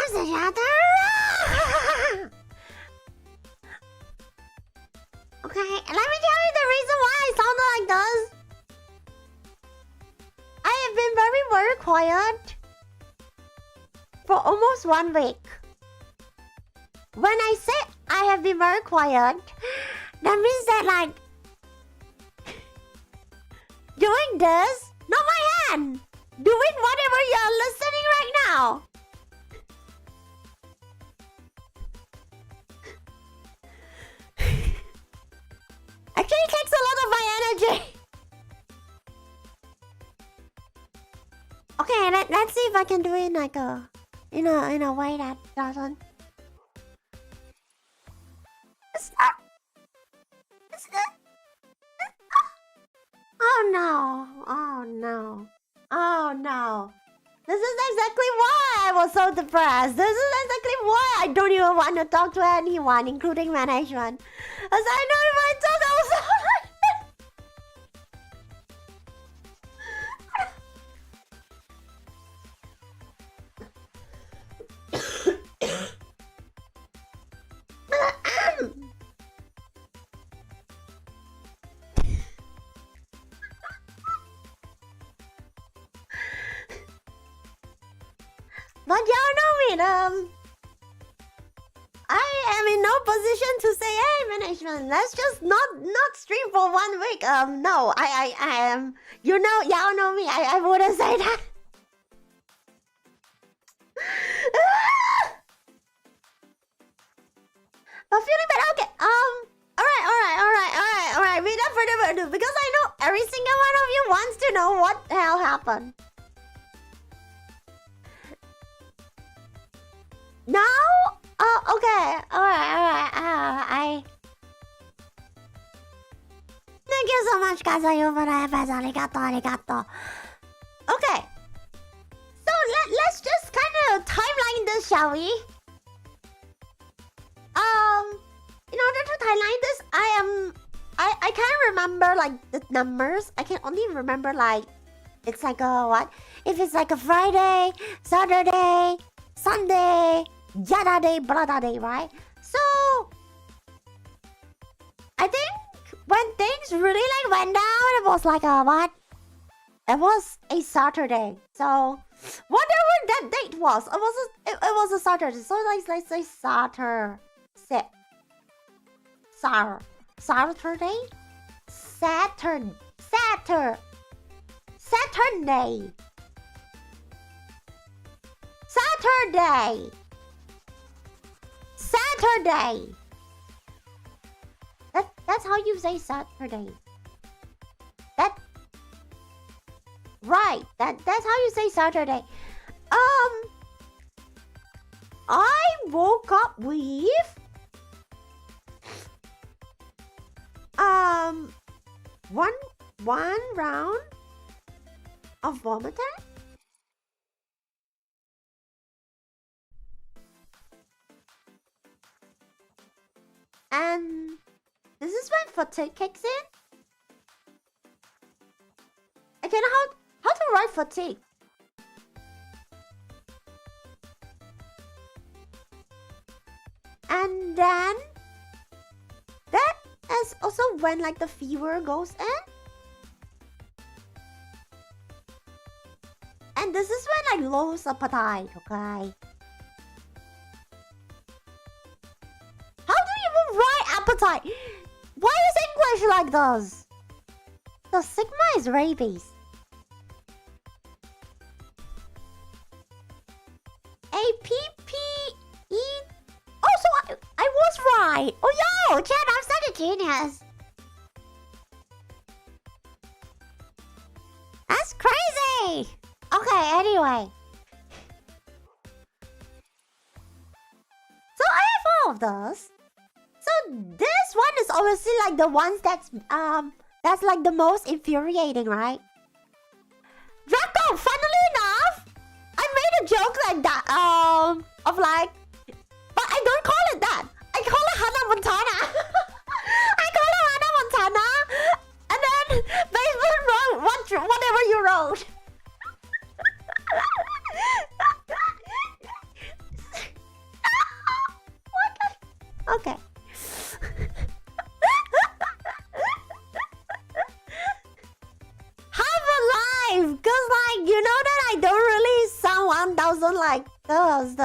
close the shutter. Okay, let me tell you the reason why I sounded like this. I have been very, very quiet for almost 1 week. When I say I have been very quiet, that means that like doing this, not my hand, doing whatever you're listening right now. Actually takes a lot of my energy. Okay, let's see if I can do it like a in a way that doesn't. Oh no! Oh no! Oh no! This is exactly why I was so depressed. This is exactly why I don't even want to talk to anyone, including management. As I know if I talk, I was But y'all know me, I am in no position to say, hey management, let's just not stream for 1 week. No, I am, you know, y'all know me, I wouldn't say that. But feeling better, okay, alright, without further ado, because I know every single one of you wants to know what the hell happened. Now? Okay. Alright. Thank you so much, Kazayo, for the FS. Arigato. Okay. So, let's just kind of timeline this, shall we? In order to timeline this, I can't remember, like, the numbers. I can only remember, like, it's like a, what? If it's like a Friday, Saturday, Sunday, yada day, brada day, right? So I think when things really like went down, it was like a what? It was a Saturday. So whatever that date was, it was a Saturday. So let's say Saturday. That's how you say Saturday. Right. That's how you say Saturday. I woke up with one round of vomiting. And this is when fatigue kicks in. I don't know how to write fatigue. And then that is also when like the fever goes in. And this is when I lose appetite, okay? Appetite. Why is English like this? The sigma is rabies. A-P-P-E. Oh, so I was right. Oh, yo, Chad, I'm such a genius. That's crazy. Okay, anyway. So I have all of those. So this one is obviously like the ones that's like the most infuriating, right? Draco, funnily enough, I made a joke like that, of like, but I don't call it that. I call it Hannah Montana. I call it Hannah Montana, and then basically wrote whatever you wrote. Okay. Half alive! Cause like, you know that I don't really sound 1000 like does.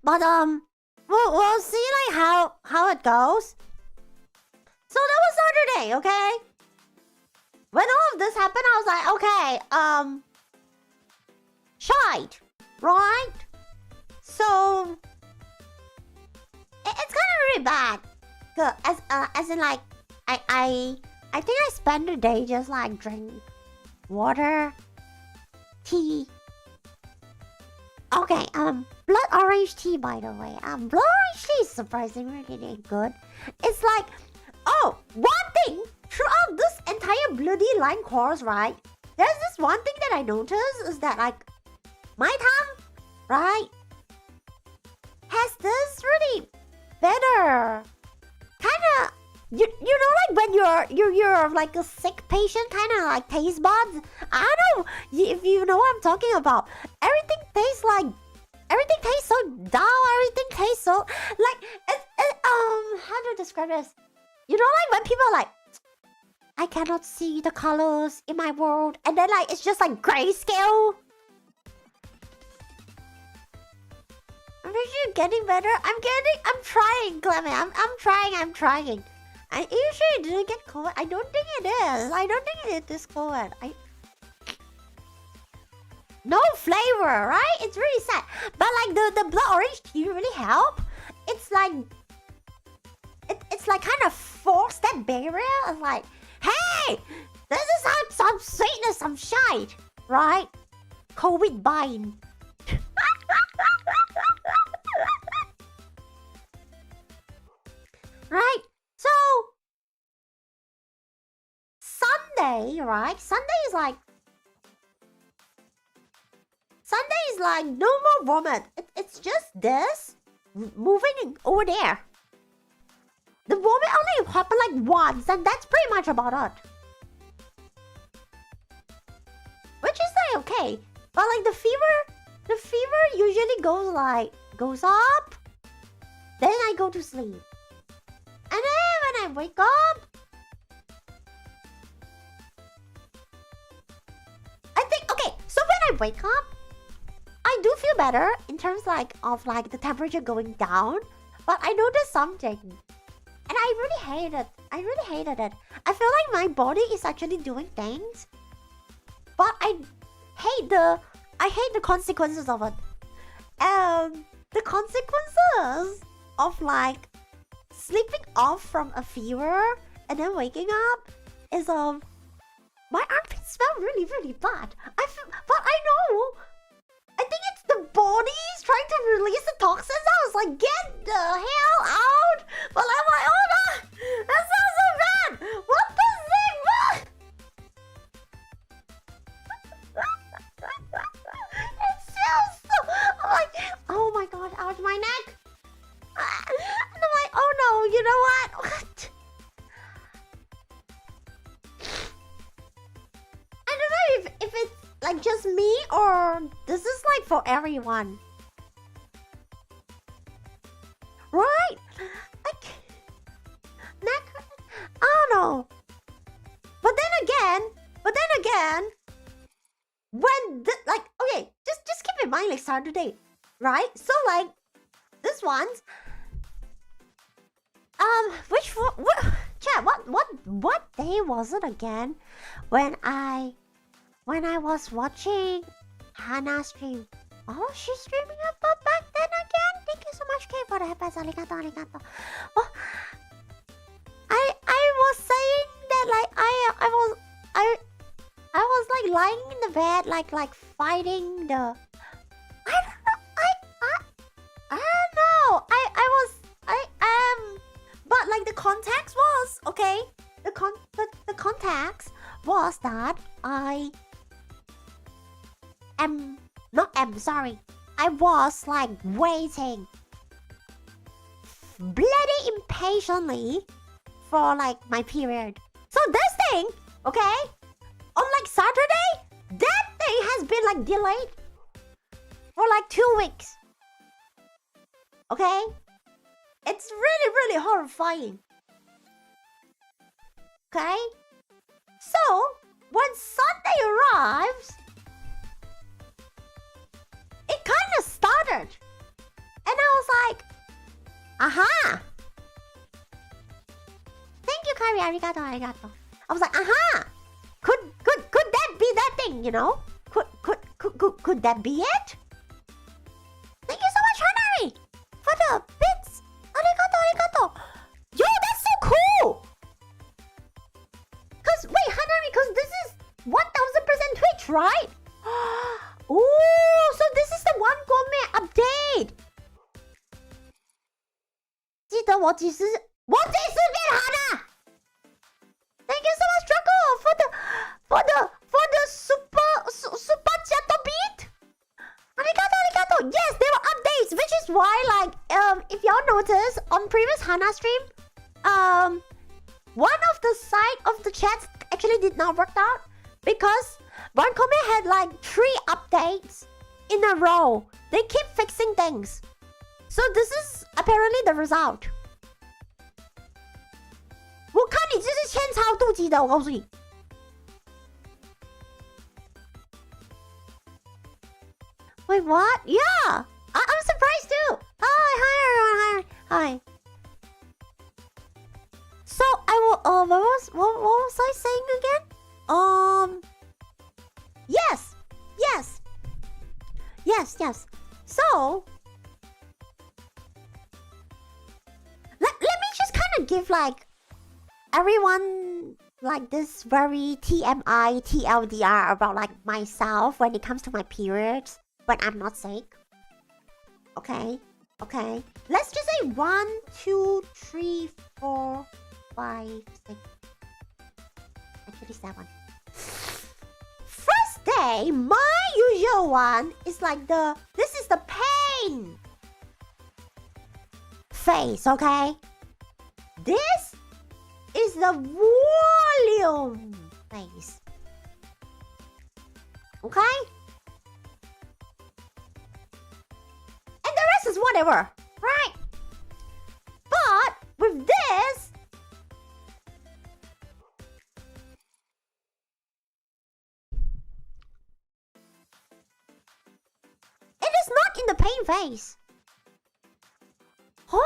But we'll see like how it goes. So that was Saturday, okay? When all of this happened, I was like, okay, shite, right? So it's kind of really bad. As in like, I think I spent the day just like drinking water, tea. Okay, blood orange tea, by the way. Blood orange tea is surprisingly really good. It's like, oh, one thing throughout this entire bloody line course, right? There's this one thing that I noticed is that like my tongue, right, has this really better kind of you know like when you're like a sick patient kind of like taste buds. I don't know if you know what I'm talking about. Everything tastes so dull. Everything tastes so like how to describe this? You know like when people are like, I cannot see the colors in my world, and then like it's just like grayscale. I'm actually getting better. I'm trying, Clement. I'm trying. Are you sure you didn't get COVID? I don't think it is. I don't think it is COVID. No flavor, right? It's really sad. But like the blood orange tea really help. It's like kind of force that barrier of like, hey, this is some sweetness, some shite, right? COVID bind. Right? So Sunday, right? Sunday is like no more vomit. It's just this moving over there. The vomit only happened like once, and that's pretty much about it. Which is like okay. But like the fever usually goes up. Then I go to sleep. And then when I wake up, I think okay, so when I wake up, I do feel better in terms like of like the temperature going down. But I noticed something. And I really hate it. I really hated it. I feel like my body is actually doing things. But I hate the consequences of it. The consequences of like sleeping off from a fever and then waking up is my armpits smell really, really bad. But I know. I think it's the body's trying to release the toxins. I was like, get the hell out! But I'm like, oh no! That sounds so bad! What the sigma? It smells so... I'm like, oh my god, ouch, my neck! And I'm like, oh no, you know what? What? I don't know if it's like just me or this is like for everyone. Right? Like neck, I don't know. But then again, when like okay, just keep in mind like Saturday, right? So like this one's what day was it again when I was watching Hannah stream? Oh, she's streaming up back then again? Thank you so much, Kay, for the headphones. Arigato. Oh, I was saying that like I was like lying in the bed like fighting the I don't know. But like the context was okay. The context was that I was like waiting bloody impatiently for like my period. So this thing, okay, on like Saturday, that thing has been like delayed. for like 2 weeks. Okay? It's really, really horrifying. Okay? So, when Sunday arrives, it kind of started. And I was like, aha! Thank you, Kari. Arigato, arigato. I was like, aha! Could that be that thing, you know? Could that be it? Thank you so much, Hanari, for the bits. Arigato, arigato. Yo, that's so cool! Cause, wait, Hanari, cause this is 1000% Twitch, right? Ooh, so this is the one gourmet update. 记得我几十遍 Hanna. Thank you so much, Draco, for the super chat beat. Arigato, arigato. Yes, there were updates, which is why, like, if y'all notice on previous Hanna stream, one of the side of the chats actually did not work out because one comment had like 3 updates in a row. They keep fixing things. So this is apparently the result. 我看你这是千超妒忌的，我告诉你。Wait, what? Yeah, I'm surprised too. Hi, everyone. Hi. So I will. What was I saying again? Yes. So let me just kind of give like everyone like this very TMI TLDR about like myself when it comes to my periods when I'm not sick. Okay. Let's just say 1, 2, 3, 4, 5, 6. Actually 7. First day, my usual one is like this is the pain phase, okay? This is the volume phase. Okay? And the rest is whatever, right? But with this, it is not in the pain phase. Hold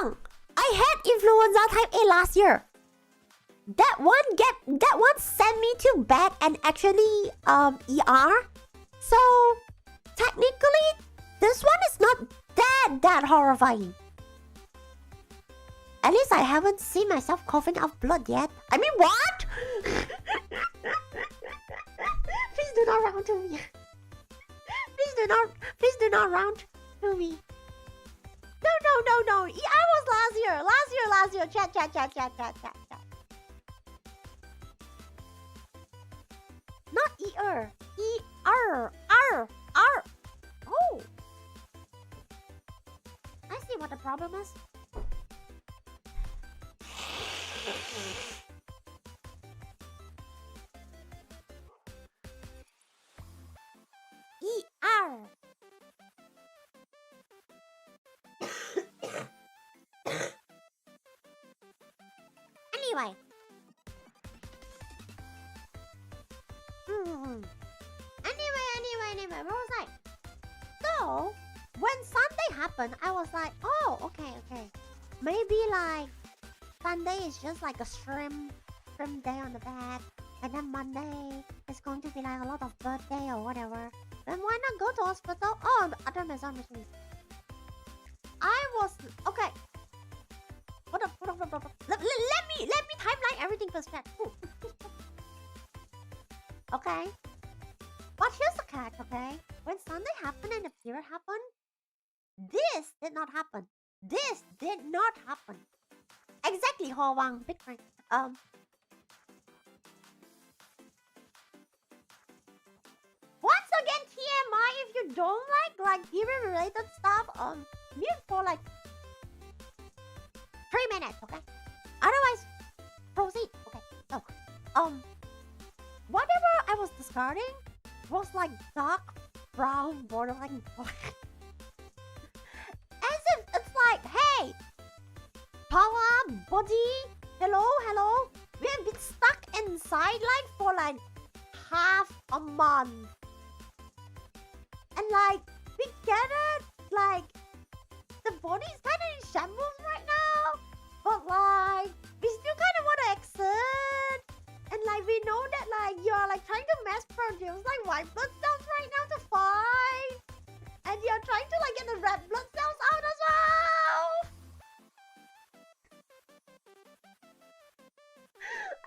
on. I had influenza type A last year. That one sent me to bed and actually ER. So technically this one is not that horrifying. At least I haven't seen myself coughing out blood yet. I mean, what? Please do not round to me. Please do not round to me. No. I was last year. Chat. Not E-er. E-R. R. Oh. I see what the problem is. E-R. Anyway. Anyway, where was I? So, when Sunday happened, I was like, oh, okay. Maybe like Sunday is just like a shrimp day on the bed, and then Monday is going to be like a lot of birthday or whatever. Then why not go to hospital? Oh, the other misunderstanding. I was okay. Hold up. Let me timeline everything first. Okay. But here's the catch, okay? When Sunday happened and the period happened, this did not happen. Exactly, Ho Wang, big friend. Once again, TMI, if you don't like period related stuff, mute for like 3 minutes, okay? Otherwise, proceed. Okay, so, whatever I was discarding was like dark brown borderline black. As if it's like, hey, Pawwa body, hello. We have been stuck inside like for like half a month. And like, we get it, like, the body is kind of in shambles right now. But like, we still kind of want to exit. And like, we know that like, you're like trying to mass produce like white blood cells right now to fight. And you're trying to like get the red blood cells out as well.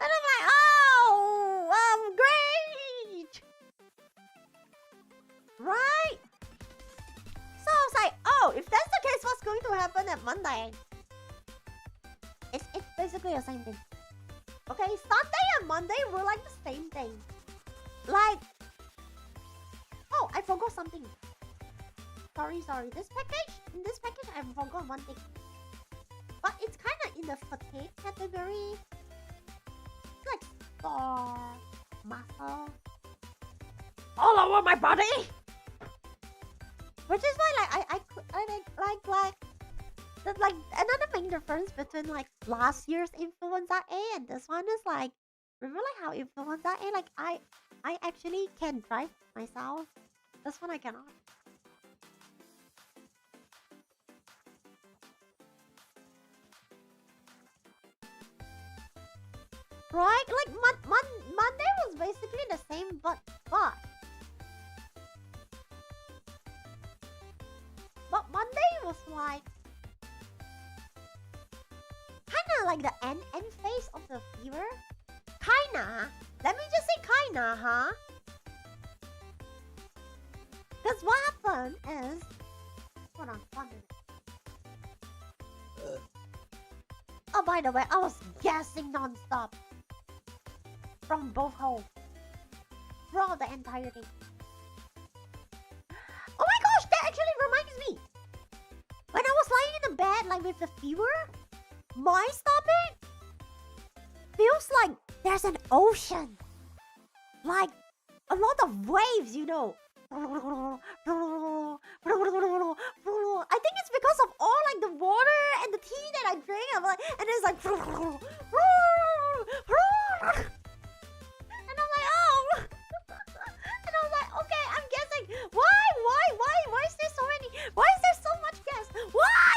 And I'm like, oh, great. Right? So I was like, oh, if that's the case, what's going to happen at Monday? It's basically the same thing. Okay, Sunday and Monday were like the same thing. Like, oh, I forgot something. Sorry. In this package, I forgot one thing. But it's kind of in the fatigue category. It's like sore, muscle, all over my body. Which is why, like another main difference between like last year's Influenza A and this one is like, remember like how Influenza A, like I actually can drive myself. This one I cannot. Right? Like Monday was basically the same, but Monday was like kinda like the end phase of the fever. Kinda. Let me just say kinda, huh? Cause what happened is, hold on, 1 minute. Oh, by the way, I was gassing non-stop from both holes throughout the entire day. Oh my gosh, that actually reminds me. When I was lying in the bed, like with the fever, my stomach feels like there's an ocean. Like a lot of waves, you know. I think it's because of all like the water and the tea that I drink. I'm like, and it's like, and I'm like, oh. And I was like, okay, I'm guessing. Why is there so many? Why is there so much gas? Why?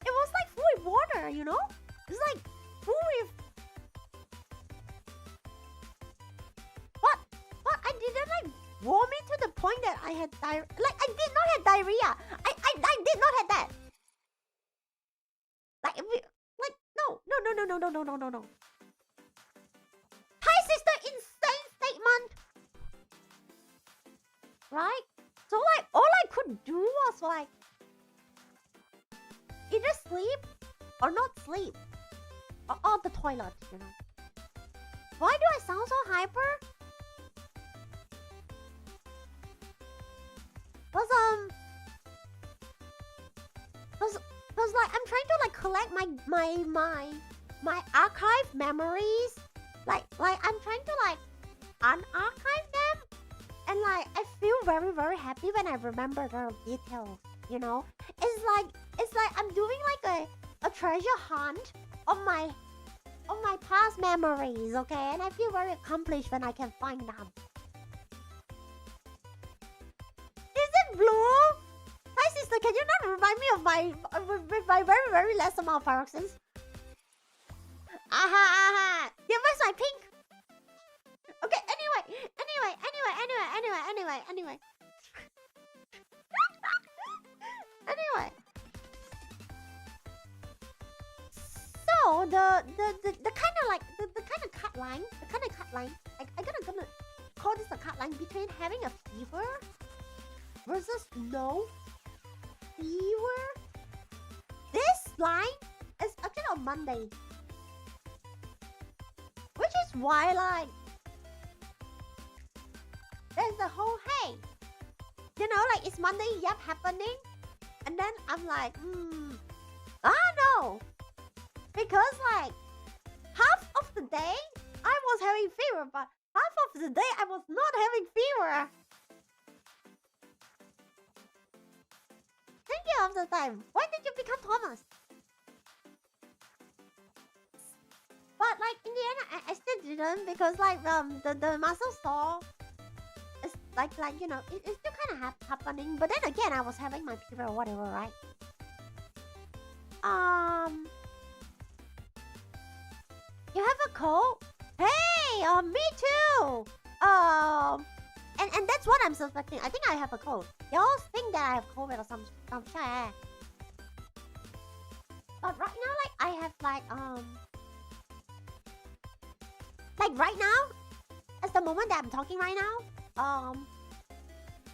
It was like full with water, you know? It's like full with. But I didn't like vomit to the point that I had diarrhea. Like I did not have diarrhea. I did not have that. Like no. Hi sister, insane statement. Right? So like all I could do was like either sleep or not sleep. Or on the toilet, you know. Why do I sound so hyper? Cause like I'm trying to like collect my archive memories. Like I'm trying to like unarchive them. And like I feel very, very happy when I remember the details, you know? It's like I'm doing like a treasure hunt on my past memories, okay? And I feel very accomplished when I can find them. Is it blue? Hi sister, can you not remind me of my very, very less amount of paroxysms? Aha! Give us my pink! Okay, anyway. Anyway. So the kind of like the kind of cut line, I'm gonna call this a cut line between having a fever versus no fever. This line is actually on Monday, which is why like there's the whole hey, you know, like it's Monday, yep, happening, and then I'm like, know. Because like half of the day I was having fever, but half of the day I was not having fever. Thank you of the time. When did you become Thomas? But like in the end, I still didn't because like the muscle sore is like you know it's still kind of happening. But then again, I was having my fever or whatever, right? You have a cold? Hey, me too. And that's what I'm suspecting. I think I have a cold. Y'all think that I have COVID or some shit. But right now, like I have like right now, as the moment that I'm talking right now,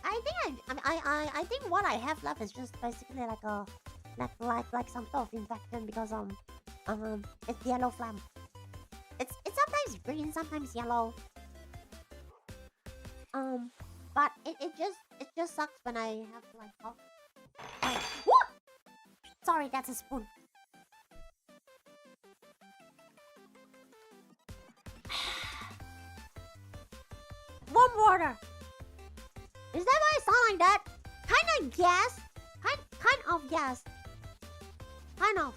I think what I have left is just basically like a like some sort of infection because it's yellow phlegm. It's sometimes green, sometimes yellow. But it just sucks when I have to like talk. Like, what? Sorry, that's a spoon. Warm water. Is that why I sound like that? Kind of yes. Kind of yes. Kind of.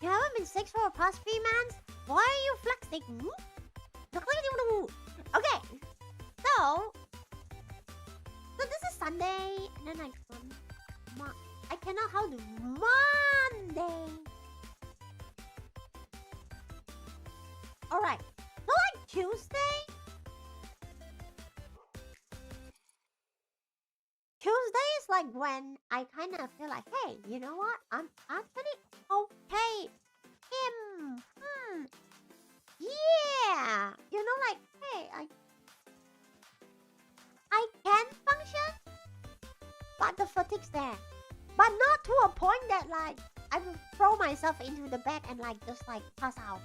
You haven't been sick for the past 3 months? Why are you flexing? Okay. So this is Sunday, and then I cannot how to Monday. Alright. So like Tuesday is like when I kind of feel like, hey, you know what? I'm actually okay. Yeah. You know, like, hey, I can function, but the fatigue's there. But not to a point that like I will throw myself into the bed and like just like pass out.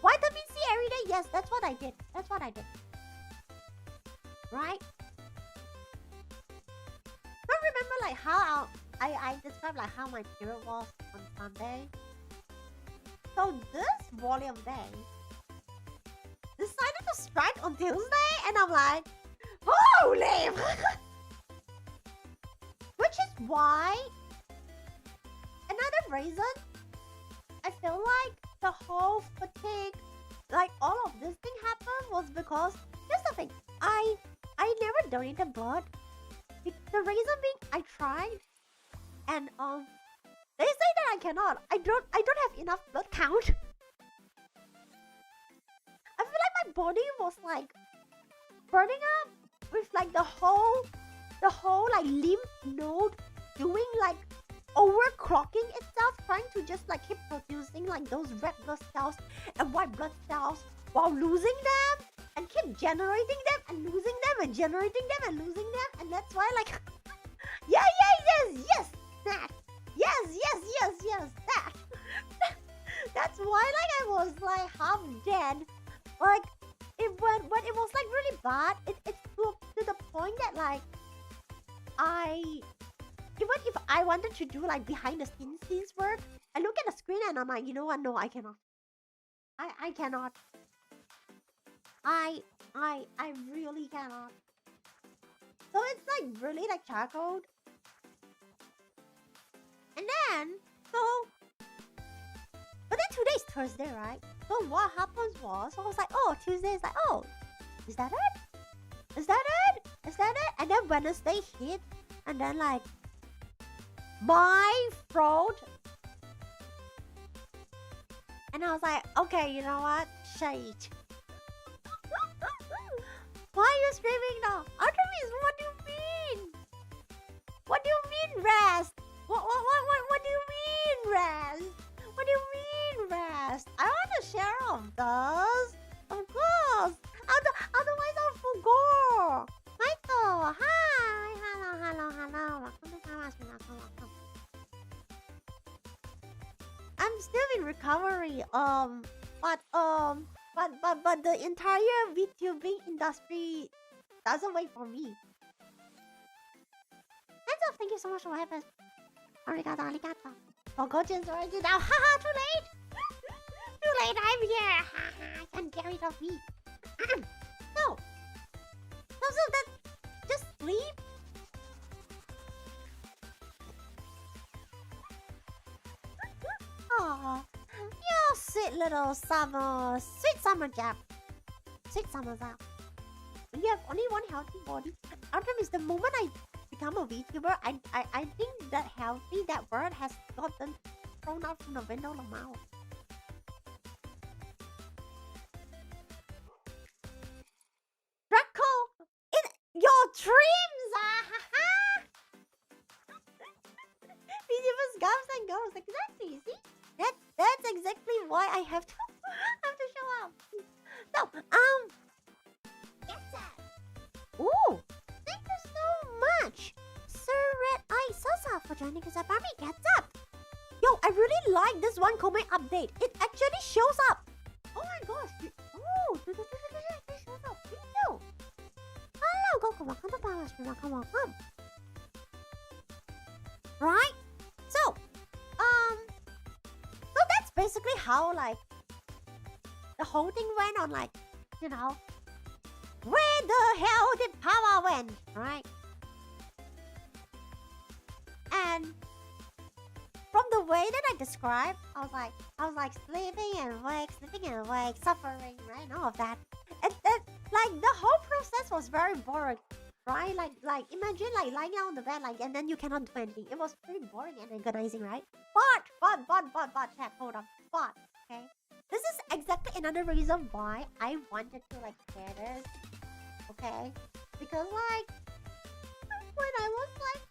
Vitamin C every day? Yes, that's what I did. Right? Don't remember like how I described like how my period was on Sunday. So this volume day decided to strike on Tuesday, and I'm like, holy! Which is why another reason I feel like the whole fatigue, like all of this thing happened was because here's the thing, I never donated blood. The reason being I tried, and they say that I cannot. I don't have enough blood count. I feel like my body was like burning up with like the whole like lymph node doing like overclocking itself, trying to just like keep producing like those red blood cells and white blood cells while losing them, and keep generating them and losing them and generating them and losing them, and that's why like yes that that that's why like I was like half dead. Like when it was like really bad, it's to the point that like even if I wanted to do like behind the scenes work, I look at the screen and I'm like, you know what? No, I cannot. I cannot. I really cannot. So it's like really like charcoal. And then but then today's Thursday, right? So what happens was I was like, oh, Tuesday is like, oh, is that it? And then Wednesday hit, and then like my throat, and I was like, okay, you know what? Shit. Why are you screaming now? Artemis, what do you mean? What do you mean rest? What do you mean rest? What do you mean rest? I want to share of those. Of course. Otherwise I'll forget. Michael, hi. Hello. Welcome. I'm still in recovery. But the entire VTubing industry doesn't wait for me. Hands up, thank you so much for having us. Arigato, arigato. Forgotten origin now. Haha, too late. Too late, I'm here. Haha, I can't carry it off me. No. So that just sleep. Oh, you sweet little sweet summer Jap. Sweet summer Jap. When you have only one healthy body, Artem is the moment I become a VTuber, I think that healthy, that word has gotten thrown out from the window of my mouth. Draco, in your dreams, VTubers comes and goes. Exactly, see? That's exactly why I have to show up. So, get that. Ooh, thank you so much, Sir Red Eye Sasa, for joining us up. Army, gets up. Yo, I really like this one comment update. It actually shows up. Oh my gosh. Oh, it shows up. Thank you. Hello, Goku. Welcome to Pawwa. Welcome. Right? So that's basically how, like, the whole thing went on, like, you know, where the hell did Pawwa went, right? And from the way that I described, I was like sleeping and awake, suffering, right? And all of that. And like the whole process was very boring, right? Like imagine like lying on the bed, like, and then you cannot do anything. It was pretty boring and agonizing, right? But chat, hold on. But okay. This is exactly another reason why I wanted to like share this. Okay? Because like when I was like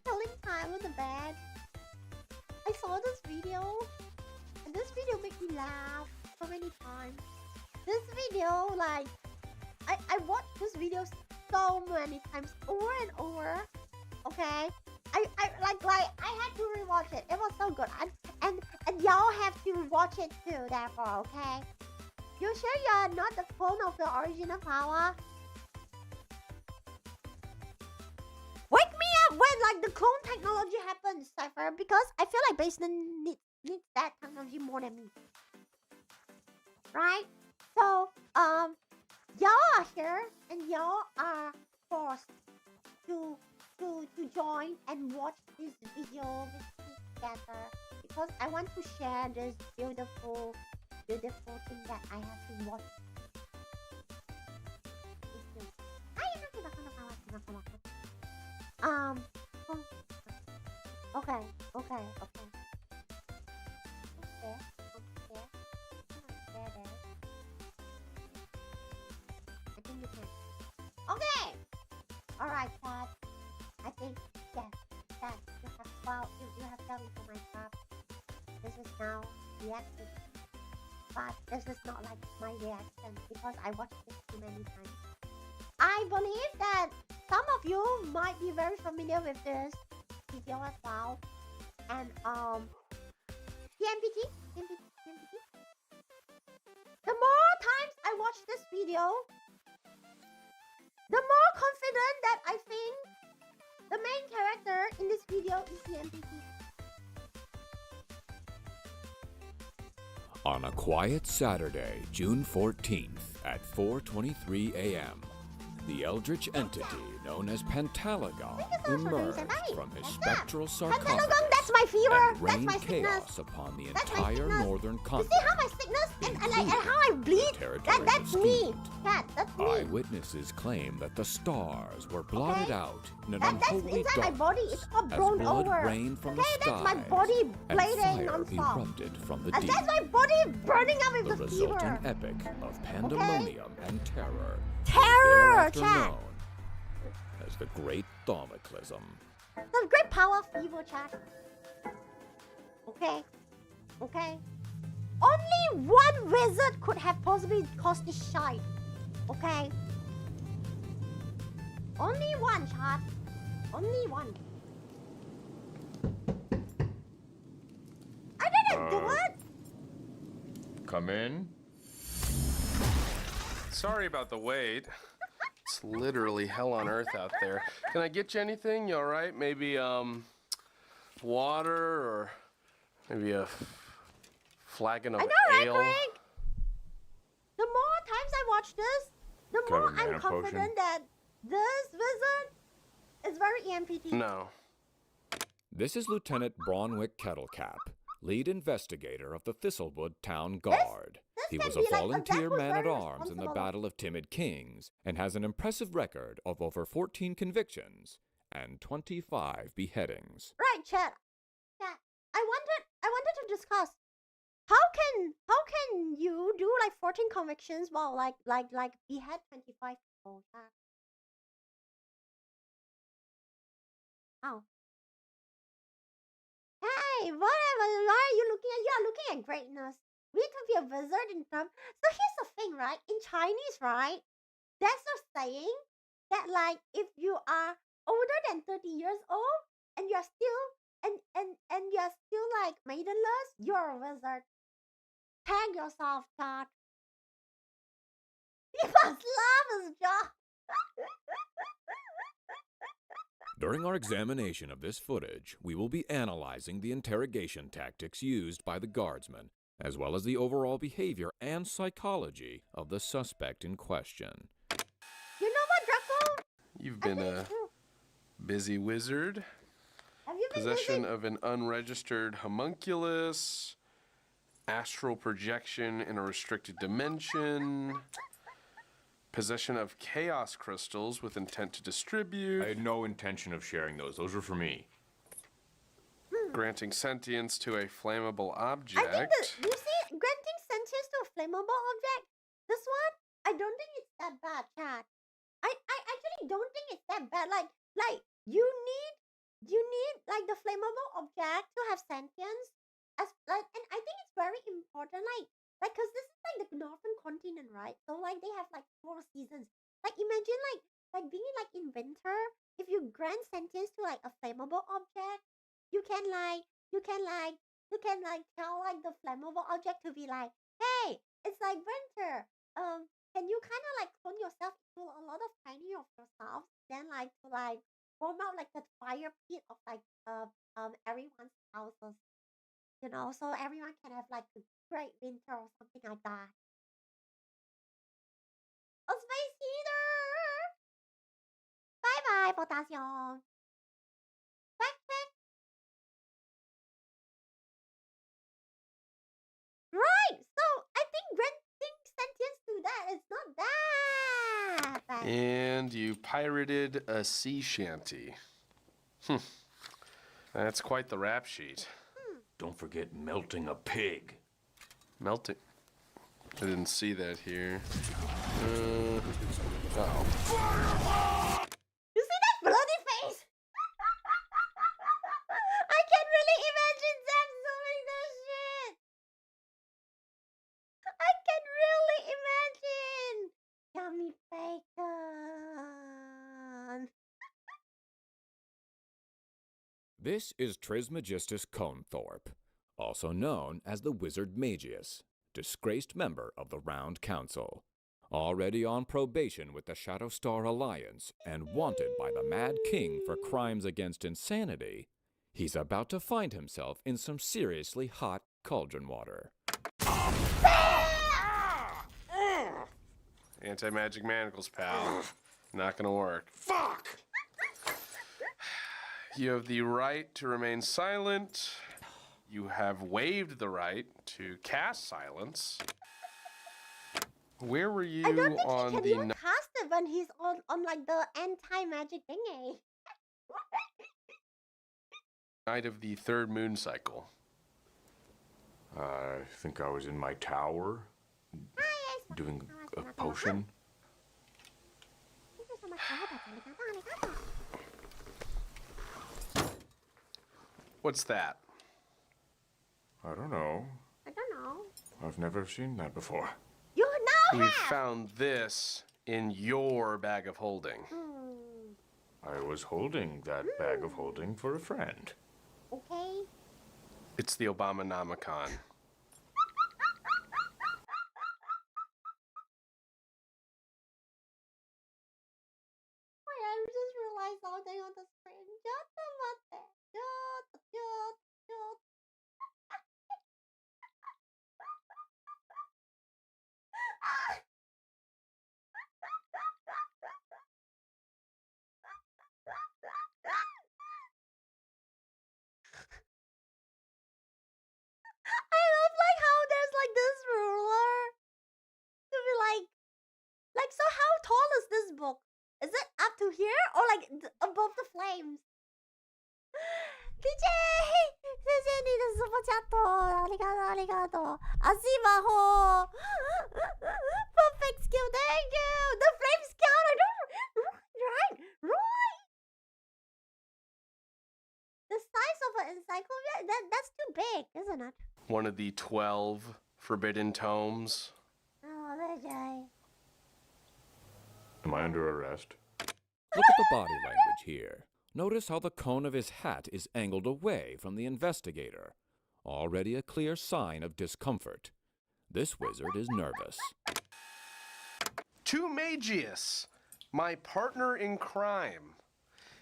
killing time on the bed, I saw this video, and this video made me laugh so many times. This video, like, I watched this video so many times, over and over. Okay, I had to rewatch it. It was so good, and y'all have to watch it too. Therefore, okay. You sure you're not the clone of the original Pawwa? Wake me up when like the clone technology happens, Cypher, because I feel like Baseman needs that technology more than me. Right? So, y'all are here and y'all are forced to join and watch this video with me together, because I want to share this beautiful thing that I have to watch. Okay. I think you can. Okay. All right, Chad. I think yes. Chad, you have fell into my trap. This is now reaction, but this is not like my reaction because I watched this too many times. I believe that some of you might be very familiar with this video as well. And TMPT. The more times I watch this video, the more confident that I think the main character in this video is TMPT. On a quiet Saturday, June 14th at 4:23 a.m., the eldritch entity known as Pantalagon emerged from his spectral sarcophagus that's my fever. and rained chaos upon the entire northern You continent. see how my sickness and how I bleed? That's me. That's me. Eyewitnesses claim that the stars were blotted out in an That's unholy inside my dark body. It's all as blown blood over. rained from the That's skies my body and bleeding fire non-stop. erupted from the And deep. that's my body burning up with The the resultant fever. epic of pandemonium and terror, Terror, thereafter chat. known as the Great Thaumatism. The great power fever, chat. Okay. Only one wizard could have possibly caused this shite. Okay. Only one, chat. Only one. I didn't do it. Come in. Sorry about the wait. It's literally hell on earth out there. Can I get you anything? You all right? Maybe, water or maybe a flagon of I know, right, ale. Greg? The more times I watch this, the more I'm mana confident potion? that this wizard is very EMPT. No. This is Lieutenant Braunwick Kettlecap, lead investigator of the Thistlewood Town Guard. He can was a be like volunteer Zach was very man-at-arms in the responsible. Battle of Timid Kings and has an impressive record of over 14 convictions and 25 beheadings. Right, chat. Chat. I wanted to discuss how can you do like 14 convictions while like behead 25 people? Chat. How? Hey, whatever. Why are you looking at? You are looking at greatness. We need to be a wizard in term. So here's the thing, right? In Chinese, right? There's a saying that like if you are older than 30 years old and you're still and you're still like maidenless, you're a wizard. Tag yourself, chat. You must love his job. During our examination of this footage, we will be analyzing the interrogation tactics used by the guardsmen, as well as the overall behavior and psychology of the suspect in question. You know what, Draco? You've been a busy wizard. Have you been Possession busy? of an unregistered homunculus. Astral projection in a restricted dimension. Possession of chaos crystals with intent to distribute. I had no intention of sharing those. Those were for me. Granting sentience to a flammable object. I think that, you see, granting sentience to a flammable object, this one, I don't think it's that bad, chat. I actually don't think it's that bad. Like you need like the flammable object to have sentience as like, and I think it's very important, like because this is like the northern continent, right? So like they have like 4 seasons. Like imagine like being like in winter, if you grant sentience to like a flammable object, you can tell like the flammable object to be like, hey, it's like winter. Can you kind of like clone yourself into a lot of tiny of yourself, then like to like form out like the fire pit of like everyone's houses, you know, so everyone can have like a great winter or something like that. A space heater. Bye bye, potassium. Backpack. Right. So I think granting sentience to that is not that bad. And you pirated a sea shanty. That's quite the rap sheet. Don't forget melting a pig. Melting. I didn't see that here. Oh. You see that bloody face? I can really imagine them doing this shit. I can really imagine. Yummy bacon. This is Trismegistus Conethorpe, also known as the Wizard Magius, disgraced member of the Round Council. Already on probation with the Shadow Star Alliance and wanted by the Mad King for crimes against insanity, he's about to find himself in some seriously hot cauldron water. Anti-magic manacles, pal. Not gonna work. Fuck! You have the right to remain silent. You have waived the right to cast silence. Where were you I don't think on he can the even cast it when he's on like the anti-magic thingy. night of the third moon cycle? I think I was in my tower doing a potion. What's that? I don't know. I don't know. I've never seen that before. You now We have. found this in your bag of holding. I was holding that bag of holding for a friend. Okay. It's the Obama Nomicon. Wait, I just realized something on the screen. book? Is it up to here or like above the flames? DJ! 先生你的スーパーチャットありがとうありがとう足魔法 Perfect skill, thank you! The flame scout, right! The size of an encyclopedia, that's too big, isn't it? One of the 12 forbidden tomes. Oh, DJ. Am I under arrest? Look at the body language here. Notice how the cone of his hat is angled away from the investigator. Already a clear sign of discomfort. This wizard is nervous. To Magius, my partner in crime.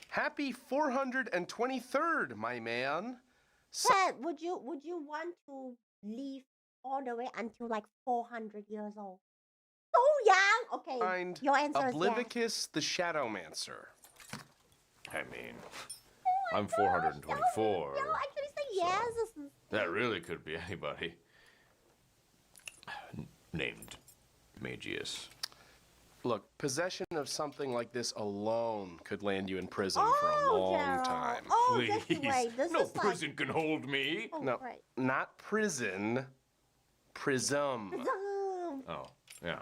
Happy 423rd, my man. Ted, would you want to live all the way until like 400 years old? So young. Okay, Find your answer is yes. Oblivicus the Shadowmancer. I mean, I'm 424. Y'all actually say yes. That really could be anybody. Named Magius. Look, possession of something like this alone could land you in prison for a long Gerald. time. Oh, Please. just wait. This No is like... prison can hold me. Oh, No, right. not prison. Prism. Zoom. Oh, yeah.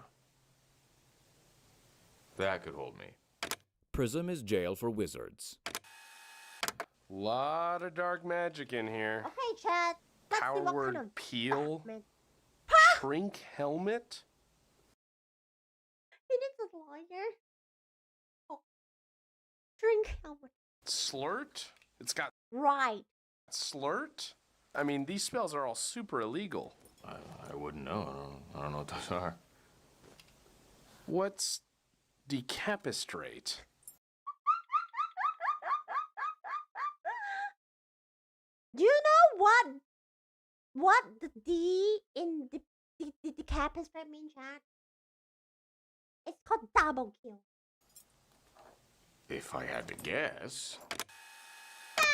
That could hold me. Prism is jail for wizards. Lot of dark magic in here. Okay, Chad. Let's see what Power kind word of peel. Batman. Shrink helmet. He needs a lawyer. Oh. Drink helmet. Slurt. It's got Right. slurt. I mean, these spells are all super illegal. I wouldn't know. I don't know what those are. What's decapistrate? Do you know what the D in the capistrate means, Chad? It's called double kill. If I had to guess. Double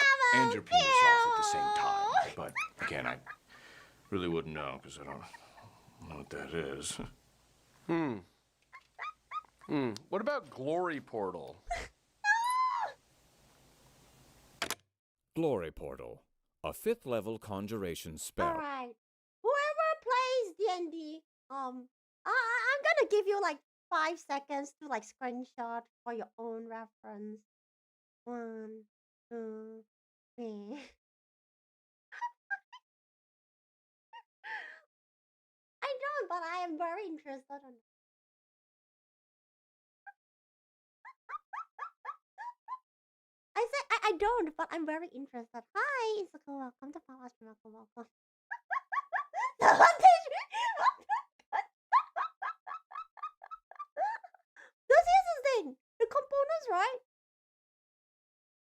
And your penis off at the same time. But again, I really wouldn't know because I don't know what that is. What about glory portal? Glory Portal, a 5th level conjuration spell. All right. Whoever plays D&D, I'm gonna give you like 5 seconds to like screenshot for your own reference. 1, 2, 3. I don't, but I am very interested in. I said I don't, but I'm very interested. Hi, it's okay. Welcome to Pawwa's Welcome. This is the thing. The components, right?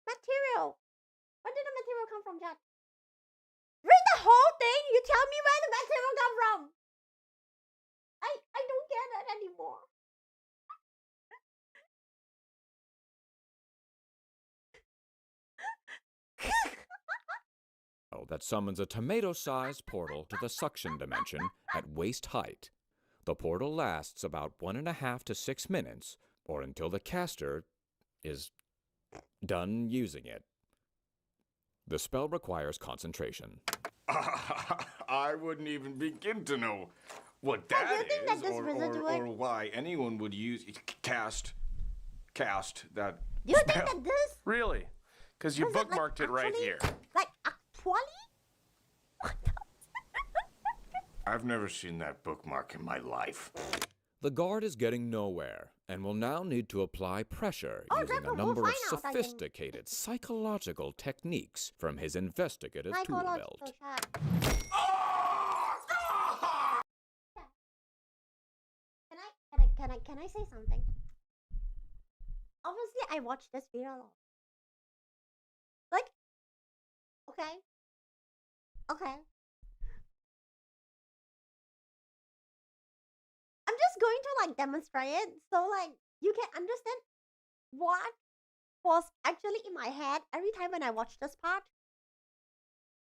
Material. Where did the material come from, Jack? Read the whole thing. You tell me where the material come from. I don't get it anymore. That summons a tomato-sized portal to the suction dimension at waist height. The portal lasts about 1.5 to 6 minutes, or until the caster is done using it. The spell requires concentration. I wouldn't even begin to know what that do you think that is, this wizard would? or why anyone would use cast that. Do you think spell. that this Really? Because you was it, like, bookmarked it right actually- here. like actually? What the? I've never seen that bookmark in my life. The guard is getting nowhere and will now need to apply pressure using Draco, a we'll number of find out, I think. sophisticated psychological techniques from his investigative tool Psychological belt. chat. Can I say something? Obviously, I watched this video a lot. Like, okay. I'm just going to like demonstrate it so like you can understand what was actually in my head every time when I watch this part.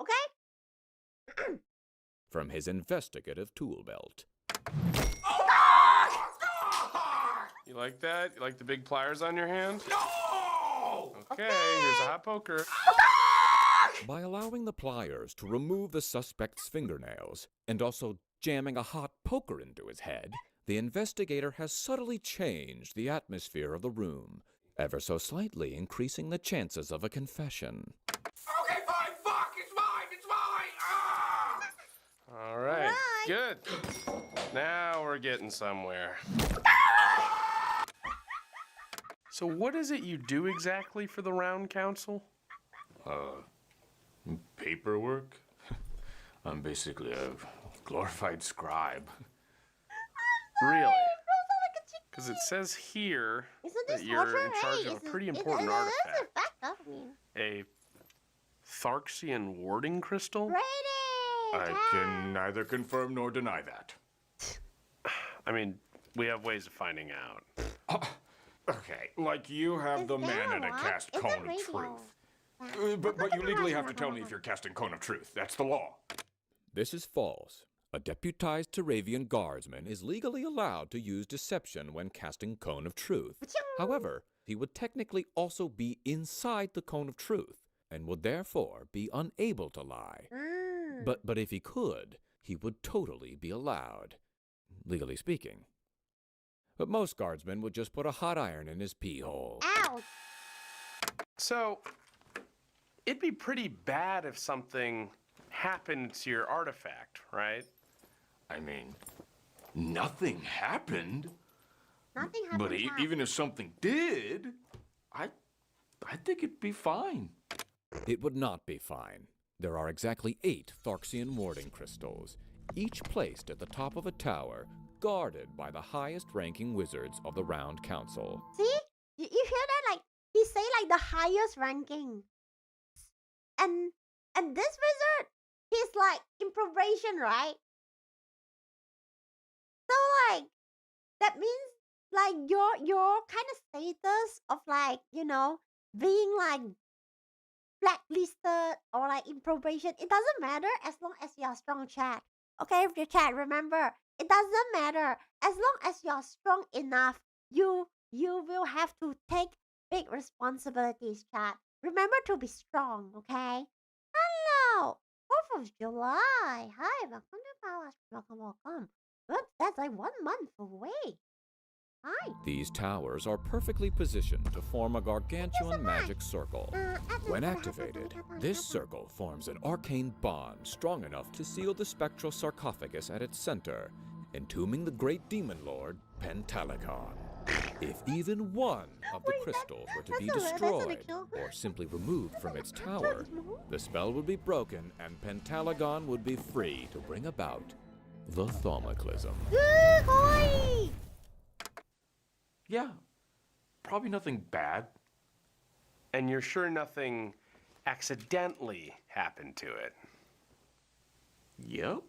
Okay? From his investigative tool belt. You like that? You like the big pliers on your hand? No! Okay, here's a hot poker. By allowing the pliers to remove the suspect's fingernails and also jamming a hot poker into his head, the investigator has subtly changed the atmosphere of the room, ever so slightly increasing the chances of a confession. Okay, fine, fuck, it's mine! Ah! All right, good. Now we're getting somewhere. So what is it you do exactly for the Round Council? Paperwork? I'm basically a glorified scribe. Really? Because it says here that you're in charge of a pretty important artifact. A Tharxian warding crystal? I can neither confirm nor deny that. I mean, we have ways of finding out. Okay, like you have the mana to cast Cone of Truth. But you legally have to tell me if you're casting Cone of Truth. That's the law. This is false. A deputized Turavian guardsman is legally allowed to use deception when casting Cone of Truth. However, he would technically also be inside the Cone of Truth and would therefore be unable to lie. But if he could, he would totally be allowed, legally speaking. But most guardsmen would just put a hot iron in his pee hole. Ow! So, it'd be pretty bad if something happened to your artifact, right? I mean, nothing happened. Nothing happened. But even if something did, I think it'd be fine. It would not be fine. There are exactly 8 Tharxian warding crystals, each placed at the top of a tower, guarded by the highest-ranking wizards of the Round Council. See? You hear that? Like, he say like the highest ranking. And this wizard, he's like in probation, right? So like, that means like your kind of status of like, you know, being like blacklisted or like in probation, it doesn't matter as long as you're strong, chat. Okay, if you chat, remember, it doesn't matter. As long as you're strong enough, you will have to take big responsibilities, chat. Remember to be strong, okay? Hello! 4th of July. Hi, welcome to Pawwa. Welcome. But that's like 1 month away. Hi. These towers are perfectly positioned to form a gargantuan magic circle. When activated, this circle forms an arcane bond strong enough to seal the spectral sarcophagus at its center, entombing the great demon lord, Pentalicon. If even one of the crystals were to be destroyed or simply removed from its tower, the spell would be broken and Pentalicon would be free to bring about the Thaumacism. Yeah, probably nothing bad. And you're sure nothing accidentally happened to it? Yep.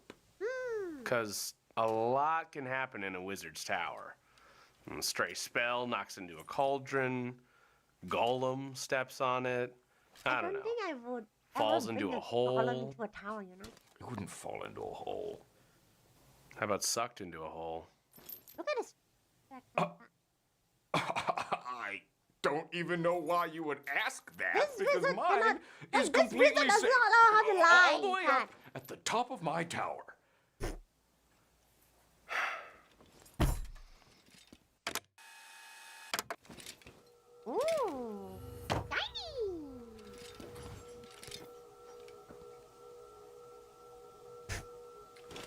Because a lot can happen in a wizard's tower. A stray spell knocks into a cauldron, golem steps on it, I don't know. think I would Falls ever into bring a hole. golem into a tower, you know? It wouldn't fall into a hole. How about sucked into a hole? Look at this. I don't even know why you would ask that, This because wizard mine cannot- is this completely wizard does safe. not know how to lie, All the way Pat. up at the top of my tower. Ooh, shiny.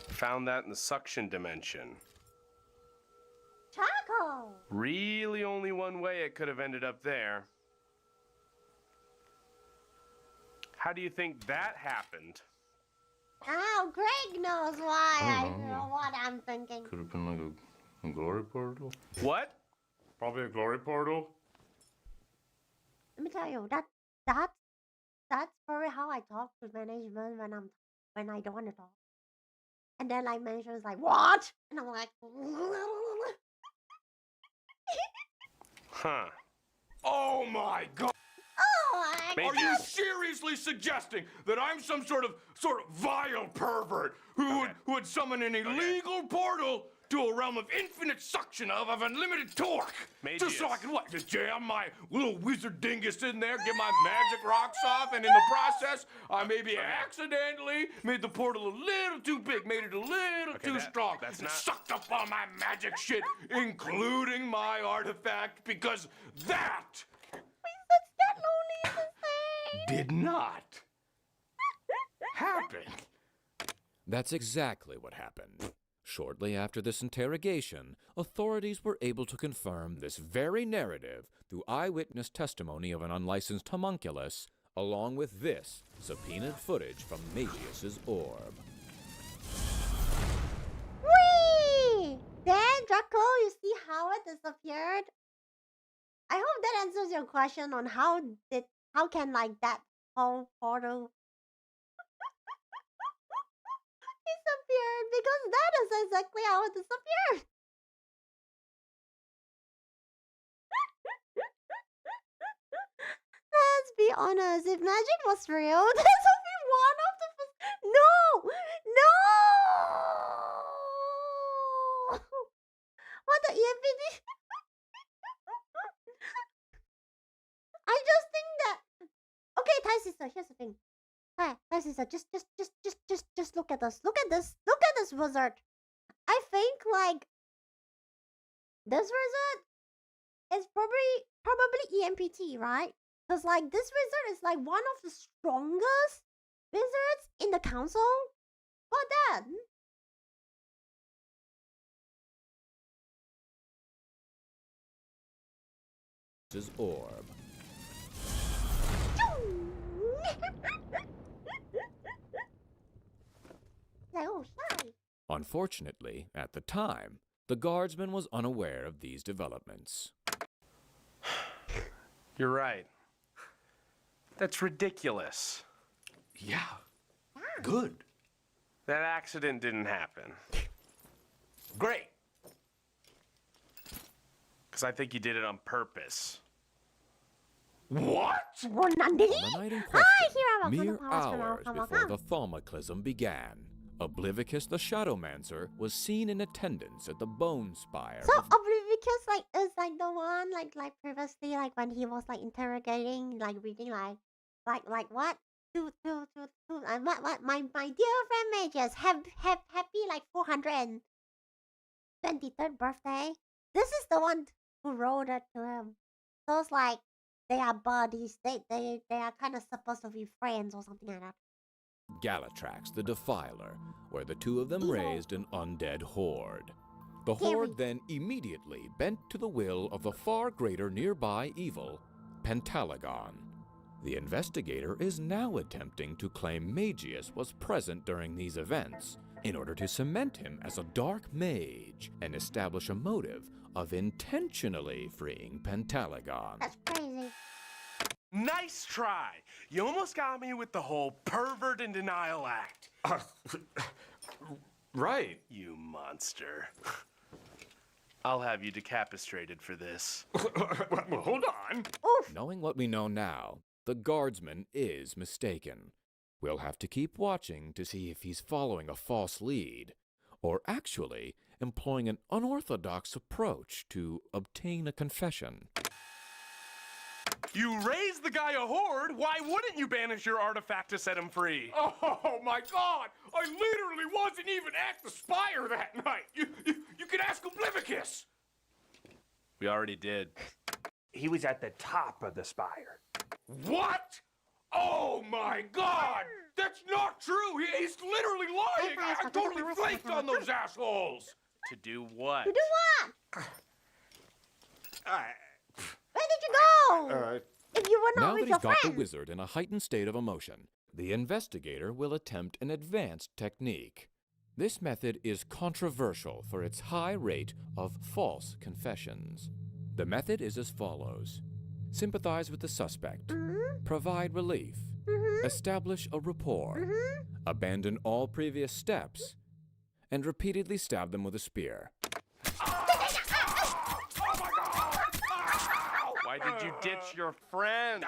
Found that in the suction dimension. Charcoal. Really only one way it could have ended up there. How do you think that happened? Oh, Greg knows why I know what I'm thinking. Could have been like a glory portal. What? Probably a glory portal. Let me tell you, that's probably how I talk to management when I don't want to talk. And then like management's like, what? And I'm like, Huh. Oh my god! oh my Maybe. Are you seriously suggesting that I'm some sort of vile pervert who would summon an illegal portal to a realm of infinite suction of unlimited torque. Just so I can what? Just jam my little wizard dingus in there, get my magic rocks off, and in the process, I maybe accidentally made the portal a little too big, made it a little too strong. That's not... Sucked up all my magic shit, including my artifact, because that did not happen. That's exactly what happened. Shortly after this interrogation, authorities were able to confirm this very narrative through eyewitness testimony of an unlicensed homunculus, along with this subpoenaed footage from Magius's orb. Whee! Then, Draco, you see how it disappeared? I hope that answers your question on how can like that whole portal disappeared, because that is exactly how it disappeared. Let's be honest, if magic was real, this would be one of the first... No! No! What the EMPD? I just think that... Okay, Thai sister, here's the thing. Thai sister, just look at this. Look at this. Look at this wizard. I think, like, this wizard is probably EMPT, right? Because, like, this wizard is, like, one of the strongest wizards in the council. What that? His orb. Unfortunately, at the time, the guardsman was unaware of these developments. You're right. That's ridiculous. Yeah. Good. That accident didn't happen. Great. Because I think you did it on purpose. What? On the night in question, mere hours before the thaumacism began, Oblivicus the Shadowmancer was seen in attendance at the Bone Spire. So Oblivicus, like, is like the one, like previously, like when he was like interrogating, like reading, like what? What? My dear friend Magus, happy like 423rd birthday. This is the one who wrote it to him. So it's like they are buddies. They are kind of supposed to be friends or something like that. Galatrax the Defiler, where the two of them raised an undead horde. The horde then immediately bent to the will of the far greater nearby evil, Pentalagon. The investigator is now attempting to claim Magius was present during these events in order to cement him as a dark mage and establish a motive of intentionally freeing Pentalagon. That's crazy. Nice try. You almost got me with the whole pervert and denial act. Right. You monster. I'll have you decapitated for this. Well, hold on. Oof. Knowing what we know now, the guardsman is mistaken. We'll have to keep watching to see if he's following a false lead, or actually employing an unorthodox approach to obtain a confession. You raised the guy a horde, why wouldn't you banish your artifact to set him free? Oh my God! I literally wasn't even at the spire that night. You can ask Oblivicus. We already did. He was at the top of the spire. What? Oh my God! That's not true. He's literally lying. I totally flaked on those assholes. To do what? To do what? Where did you go? If you were not Now with that your he's got the friends. wizard in a heightened state of emotion, the investigator will attempt an advanced technique. This method is controversial for its high rate of false confessions. The method is as follows. Sympathize with the suspect. Provide relief. Establish a rapport. Abandon all previous steps. And repeatedly stab them with a spear. Why did you ditch your friend?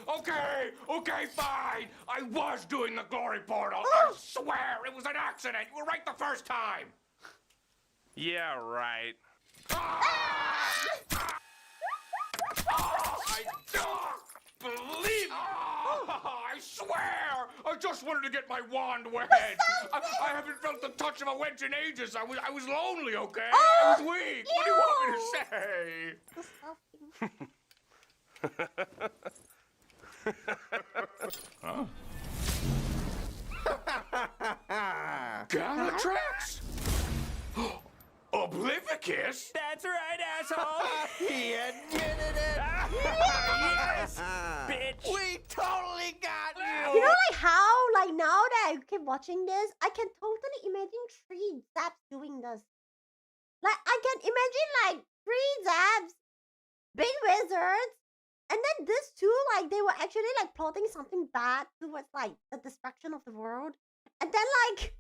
Okay, fine. I was doing the glory portal. I swear it was an accident. You were right the first time. Yeah, right. I don't believe it! I swear! I just wanted to get my wand wedged. I haven't felt the touch of a wedge in ages. I was lonely, okay? I was weak. What do you want me to say? Huh? Galatrax? Oblivicus? That's right, asshole. He admitted it! Yes, bitch. We totally got You you! know, like how, like now that I keep watching this, I can totally imagine three Zaps doing this. Like I can imagine like three Zaps being wizards, and then these two, like they were actually like plotting something bad towards like the destruction of the world, and then like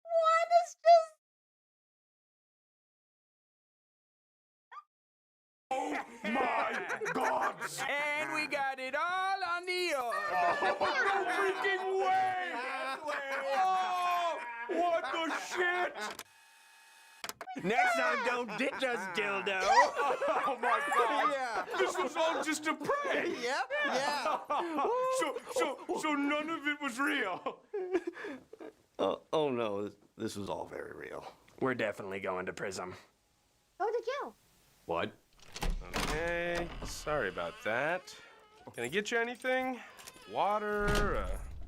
one is just. My gods! And we got it all on the No order. freaking way! Oh, what the shit? Next time, don't ditch us, dildo. Oh my god! Yeah. This was all just a prank! Yep, yeah. So none of it was real. Oh no, this was all very real. We're definitely going to Prism. Go to jail. What? Okay, sorry about that. Can I get you anything? Water,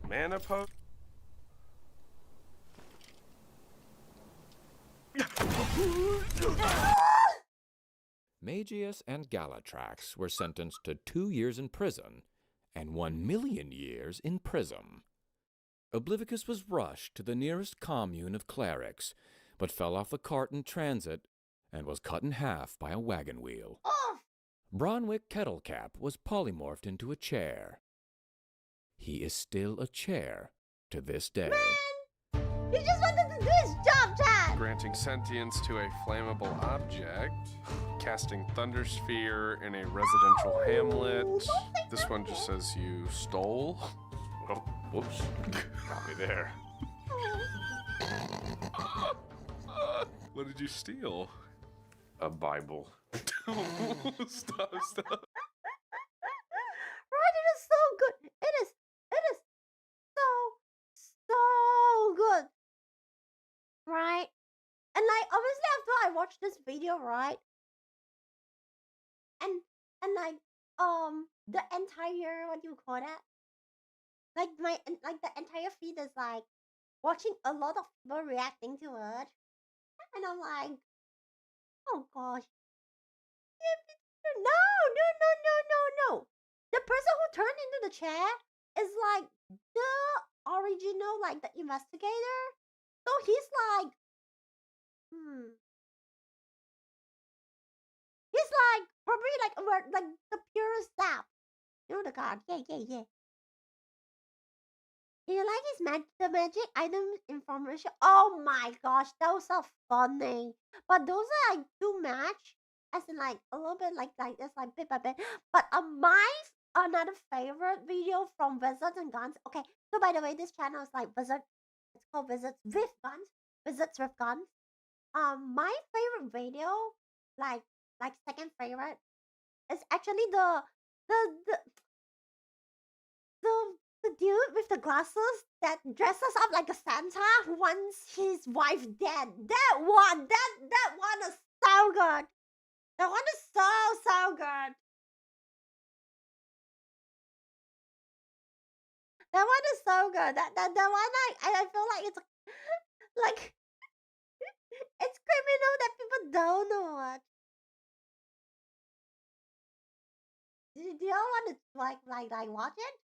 mana potion? Magius and Galatrax were sentenced to 2 years in prison and 1,000,000 years in prism. Oblivicus was rushed to the nearest commune of clerics, but fell off a cart in transit and was cut in half by a wagon wheel. Oh, Bronwick Kettlecap was polymorphed into a chair. He is still a chair to this day. he just wanted to do his job, Chad. Granting sentience to a flammable object. Casting Thunder Sphere in a residential hamlet. This one just says you stole. Oh, whoops. Got me there. What did you steal? A Bible. Stop. Right, it is so good. It is so good. Right? And like obviously after I watched this video, right? And like the entire, what do you call that? Like the entire feed is like watching a lot of people reacting to it. And I'm like, oh gosh. No. The person who turned into the chair is like the original, like the investigator. So he's like, he's like probably like the purest sap. You know the card? Yeah. Do you like his the magic item information? Oh my gosh, those are funny. But those are like too much. As in like a little bit like it's like bit by bit. But my another favorite video from Wizards and Guns. Okay, so by the way, this channel is like Wizard. It's called Wizards with Guns. Wizards with Guns. My favorite video, like second favorite, is actually the dude with the glasses that dresses up like a Santa who wants his wife dead. That one is so good. That one is so good. That one is so good. That one I feel like it's like it's criminal that people don't know it. Do y'all want to like watch it?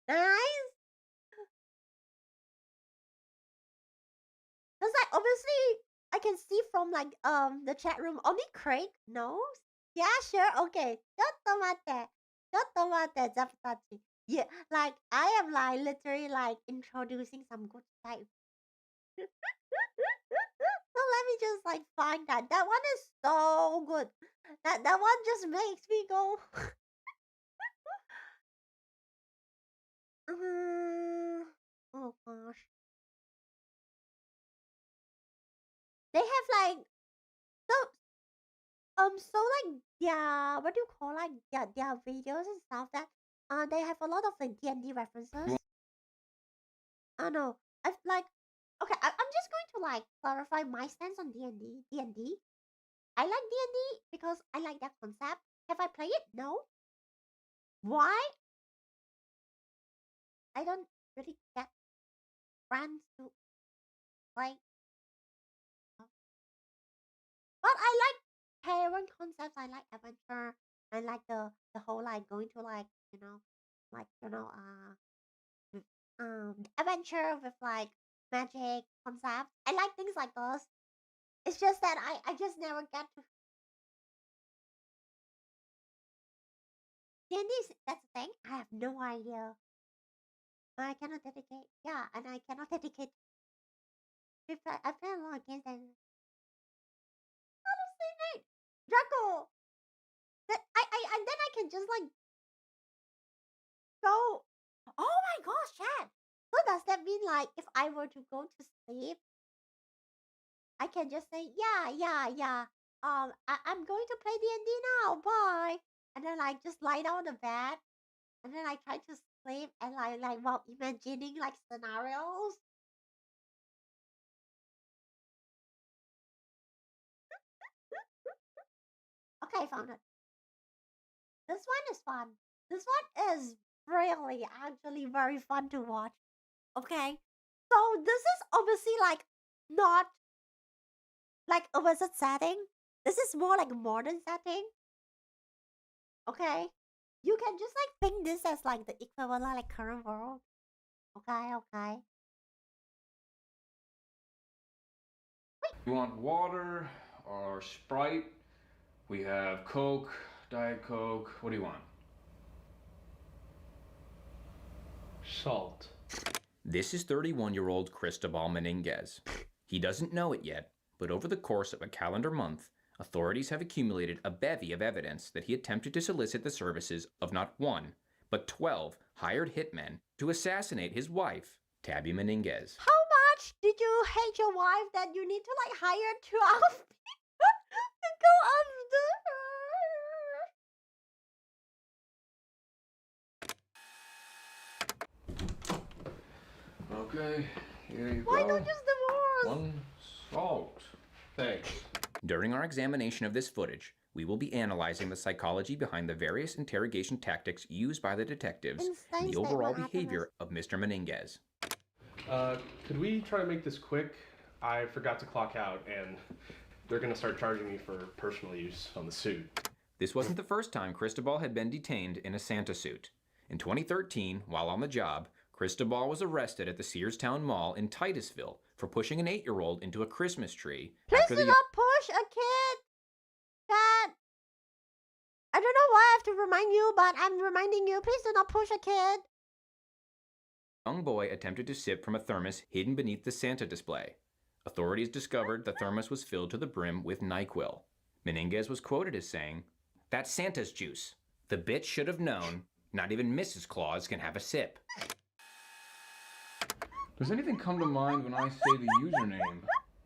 Nice. Cause like obviously I can see from like the chat room only Craig knows. Yeah, sure, okay. Cottomate, Zapatachi. Yeah, like I am like literally like introducing some good type. So let me just like find that. That one is so good. That one just makes me go. Oh gosh. They have like so like yeah, what do you call like their videos and stuff that they have a lot of like D&D references. I don't know. I've like okay, I'm just going to like clarify my stance on D&D. D&D. I like D&D because I like that concept. Have I played it? No. Why? I don't really get friends to play. But I like parent concepts. I like adventure. I like the whole like going to like with, adventure with like magic concepts. I like things like those. It's just that I just never get to. D&D, that's the thing. I have no idea. I cannot dedicate. Yeah, and I cannot dedicate. I play a lot of games and honestly, mate, Draco. That I and then I can just like go. Oh my gosh, Chad. So does that mean like if I were to go to sleep, I can just say yeah. I'm going to play D&D now. Bye. And then like just lie down on the bed, and then I try to sleep and like while imagining like scenarios. Okay, I found it. This one is fun. This one is really actually very fun to watch. Okay. So this is obviously like not like a wizard setting. This is more like a modern setting. Okay. You can just like think this as like the equivalent like current world. Okay. You want water or Sprite? We have Coke, Diet Coke. What do you want? Salt. This is 31-year-old Cristobal Menendez. He doesn't know it yet, but over the course of a calendar month, authorities have accumulated a bevy of evidence that he attempted to solicit the services of not one, but 12 hired hitmen to assassinate his wife, Tabby Menendez. How much did you hate your wife that you need to like hire 12 people to go after her? Okay, here you Why go. don't just divorce? One salt. Thanks. During our examination of this footage, we will be analyzing the psychology behind the various interrogation tactics used by the detectives and the overall behavior of Mr. Menendez. Could we try to make this quick? I forgot to clock out, and they're gonna start charging me for personal use on the suit. This wasn't the first time Cristobal had been detained in a Santa suit. In 2013, while on the job, Cristobal was arrested at the Searstown Mall in Titusville for pushing an 8-year-old into a Christmas tree. Please do not push a kid. Dad. I don't know why I have to remind you, but I'm reminding you. Please do not push a kid. Young boy attempted to sip from a thermos hidden beneath the Santa display. Authorities discovered the thermos was filled to the brim with NyQuil. Menendez was quoted as saying, "That's Santa's juice. The bitch should have known. Not even Mrs. Claus can have a sip." Does anything come to mind when I say the username?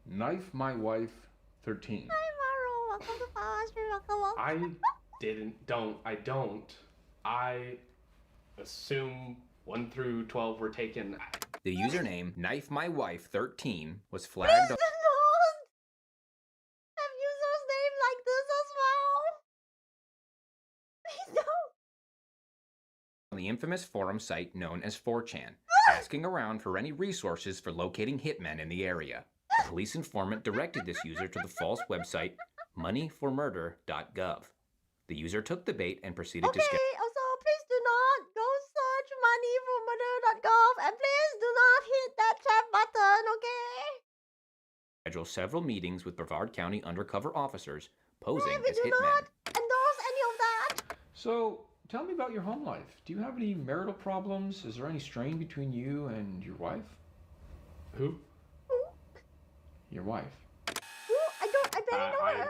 Knife my wife 13. Hi, Maro. Welcome to Pawwa and Hanna. I don't. I assume 1 through 12 were taken. The username Knife My Wife 13 was Please flagged do not have users name like this as well. Please don't. on the infamous forum site known as 4chan, asking around for any resources for locating hitmen in the area. A police informant directed this user to the false website moneyformurder.gov. The user took the bait and proceeded to Also, please do not go search moneyformurder.gov and please do not hit that chat button, okay? schedule several meetings with Brevard County undercover officers posing We as do hitmen. not endorse any of that. So, tell me about your home life. Do you have any marital problems? Is there any strain between you and your wife? Who? Your wife. I barely know I her.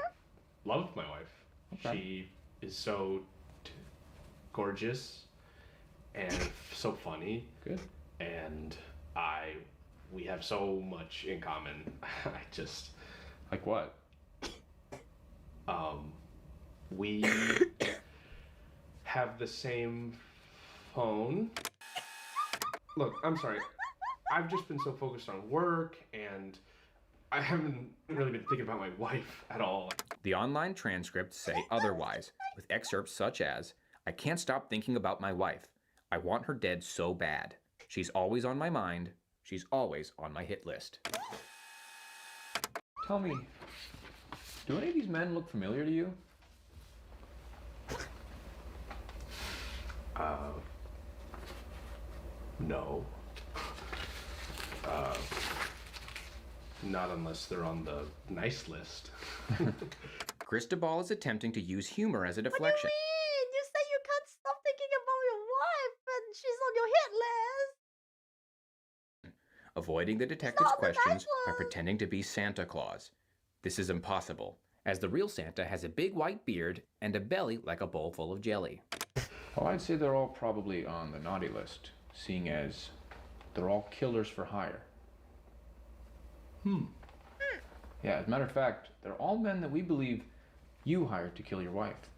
love my wife. Okay. She is so gorgeous and so funny. Good. And we have so much in common. Like what? We have the same phone. Look, I'm sorry. I've just been so focused on work, and I haven't really been thinking about my wife at all. The online transcripts say otherwise, with excerpts such as, "I can't stop thinking about my wife. I want her dead so bad. She's always on my mind. She's always on my hit list." Tell me, do any of these men look familiar to you? No. Not unless they're on the nice list. Cristobal is attempting to use humor as a deflection. You say you can't stop thinking about your wife and she's on your hit list. Avoiding the detective's questions by pretending to be Santa Claus. This is impossible, as the real Santa has a big white beard and a belly like a bowl full of jelly. Well, I'd say they're all probably on the naughty list, seeing as they're all killers for hire. Yeah, as a matter of fact, they're all men that we believe you hired to kill your wife.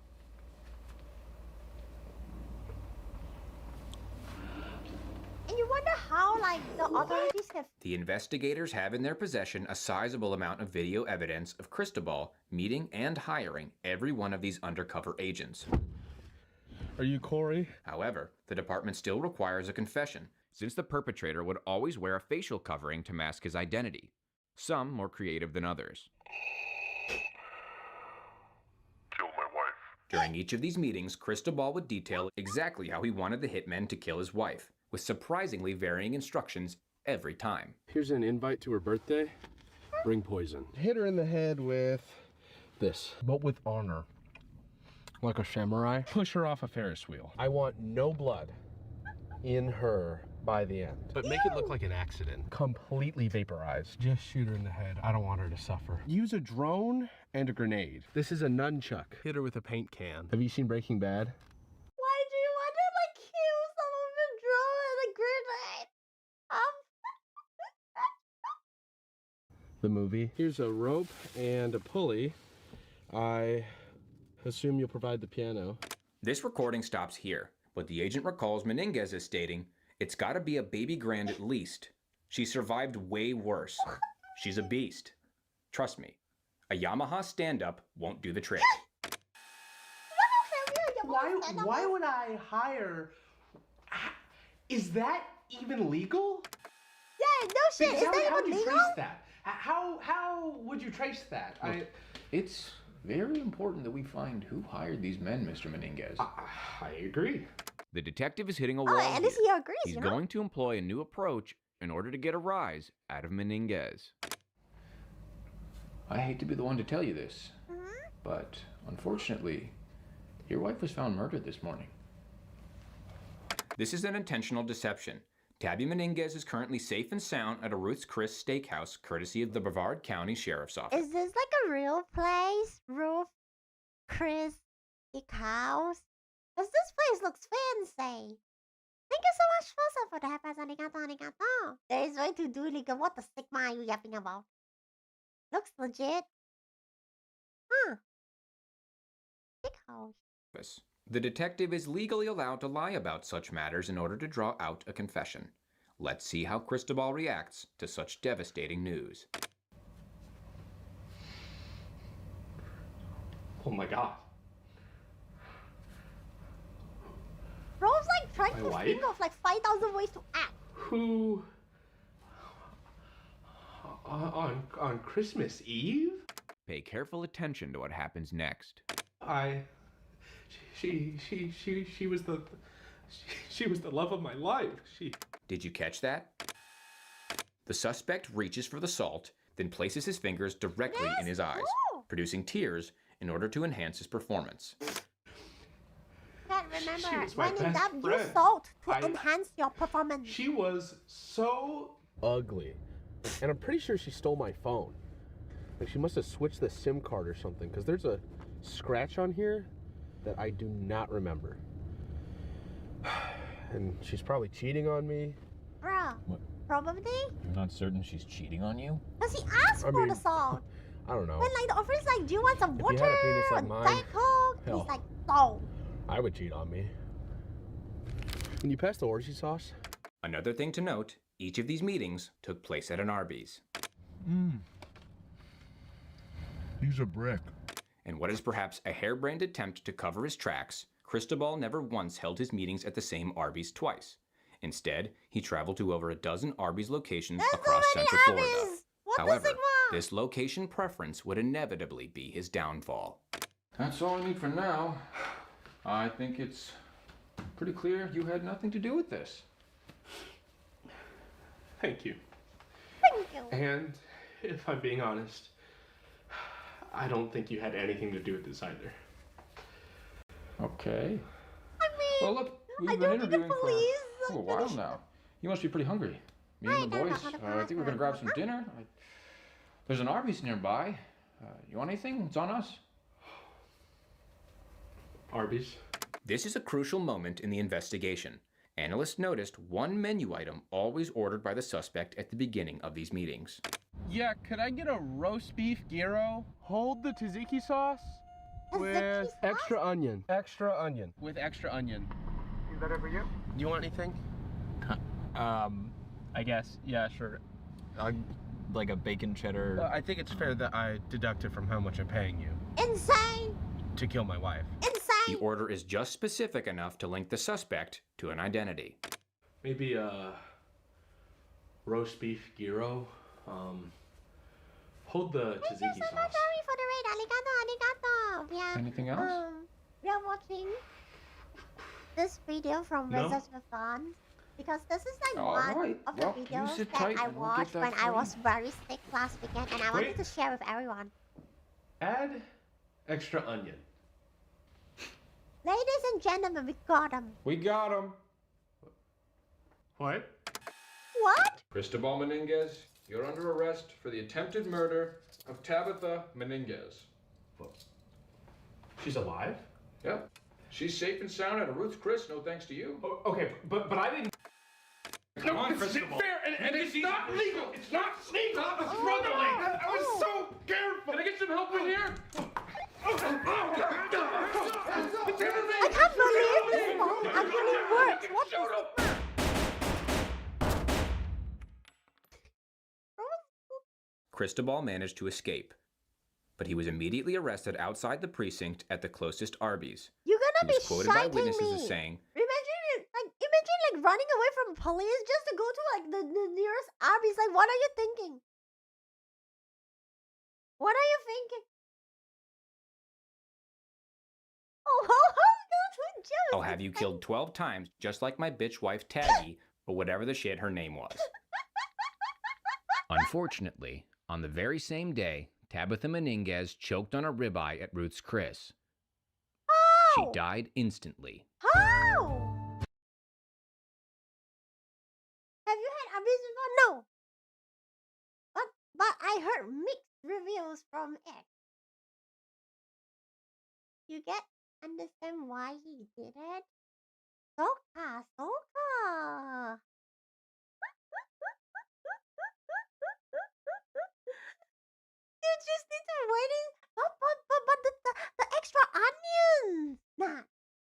And you wonder how, like, the authorities have... The investigators have in their possession a sizable amount of video evidence of Cristobal meeting and hiring every one of these undercover agents. Are you Corey? However, the department still requires a confession, since the perpetrator would always wear a facial covering to mask his identity, some more creative than others. Killed my wife. During each of these meetings, Cristobal would detail exactly how he wanted the hitmen to kill his wife, with surprisingly varying instructions every time. Here's an invite to her birthday. Bring poison. Hit her in the head with this, but with honor. Like a samurai. Push her off a Ferris wheel. I want no blood in her by the end. But make it look like an accident. Completely vaporized. Just shoot her in the head. I don't want her to suffer. Use a drone and a grenade. This is a nunchuck. Hit her with a paint can. Have you seen Breaking Bad? Why do you want to, like, kill someone with a drone and a grenade? The movie. Here's a rope and a pulley. I assume you'll provide the piano. This recording stops here, but the agent recalls Menendez as stating, "It's gotta be a baby grand at least. She survived way worse. She's a beast. Trust me, a Yamaha stand-up won't do the trick." Why would I hire? Is that even legal? Yeah, no shit. Is that How even would you legal? trace that? How would you trace that? It's very important that we find who hired these men, Mr. Menendez. I agree. The detective is hitting a wall At least here. he agrees, He's you know? going to employ a new approach in order to get a rise out of Menendez. I hate to be the one to tell you this, but unfortunately, your wife was found murdered this morning. This is an intentional deception. Tabby Menendez is currently safe and sound at a Ruth's Chris Steakhouse, courtesy of the Brevard County Sheriff's Office. Is this like a real place? Ruth Chris Steakhouse? Because this place looks fancy. Thank you so much, Fosa, for the happy arigato. There is way to do illegal. What the stigma are you yapping about? Looks legit. Steakhouse. The detective is legally allowed to lie about such matters in order to draw out a confession. Let's see how Cristobal reacts to such devastating news. Oh my god. Bro's like trying My to wife? think of like 5,000 ways to act. Who? On Christmas Eve? Pay careful attention to what happens next. She was the love of my life. Did you catch that? The suspect reaches for the salt, then places his fingers directly in his eyes, producing tears in order to enhance his performance. Can't remember. was my When in best doubt, use friend. salt to enhance your performance. She was so ugly. And I'm pretty sure she stole my phone. Like, she must have switched the SIM card or something, because there's a scratch on here that I do not remember. And she's probably cheating on me. Bruh. What? Probably? You're not certain she's cheating on you? Because he asked for the salt. I don't know. When like the offer is like, do you want some If water? you had a penis like or mine, Diet Coke? hell. He's like, no. I would cheat on me. Can you pass the orgy sauce? Another thing to note, each of these meetings took place at an Arby's. He's a brick. In what is perhaps a harebrained attempt to cover his tracks, Cristobal never once held his meetings at the same Arby's twice. Instead, he traveled to over a dozen Arby's locations across Central Florida. However, this location preference would inevitably be his downfall. That's all I need for now. I think it's pretty clear you had nothing to do with this. Thank you. Thank you. And if I'm being honest, I don't think you had anything to do with this either. Okay. I mean, Well, look, we've I been don't need the interviewing police. for a while now. You must be pretty hungry. Me and the I don't boys, know how to I think we're gonna grab some dinner. There's an Arby's nearby. You want anything? It's on us. Arby's? This is a crucial moment in the investigation. Analysts noticed one menu item always ordered by the suspect at the beginning of these meetings. Yeah, could I get a roast beef gyro? Hold the tzatziki sauce with extra onion. Extra onion. With extra onion. Is that it for you? Do you want anything? I guess. Yeah, sure. Like a bacon cheddar. I think it's fair that I deduct it from how much I'm paying you Insane. to kill my wife. The Insane. order is just specific enough to link the suspect to an identity. Maybe a roast beef gyro. Hold the Thank you tzatziki so much, sauce. Ari, for the raid. Arigato, arigato. We are, Anything else? we are watching this video from No? Wizards of Fun. Because this is like All one right. of the Well, you videos sit that tight I and we'll get watched that when for I you. was very sick last weekend, and I wanted Wait. to share with everyone. Add extra onion. Ladies and gentlemen, we got him. We got him. What? What? Cristobal Menendez, you're under arrest for the attempted murder of Tabitha Menendez. She's alive? Yep. She's safe and sound at a Ruth's Chris, no thanks to you. Oh, okay, but I didn't. Come on, it's Cristobal. fair, and it's not legal. It's not legal. Stop struggling. I was so careful. Can I get some help in here? I can't believe this phone actually works. What the Cristobal managed to escape, but he was immediately arrested outside the precinct at the closest Arby's. You're He gonna was be quoted by shiting witnesses me. as saying, Imagine running away from police just to go to like the nearest Arby's. Like, what are you thinking? What are you thinking? Oh, go to jail. I'll have you killed 12 times, just like my bitch wife Taggy, or whatever the shit her name was. Unfortunately, on the very same day, Tabitha Menendez choked on a ribeye at Ruth's Chris. She How? died instantly. How? Have you had Arby's before? No. But I heard mixed reviews from it. You get understand why he did it? Soka, Soka. You just need to wait in. But the extra onions. Nah,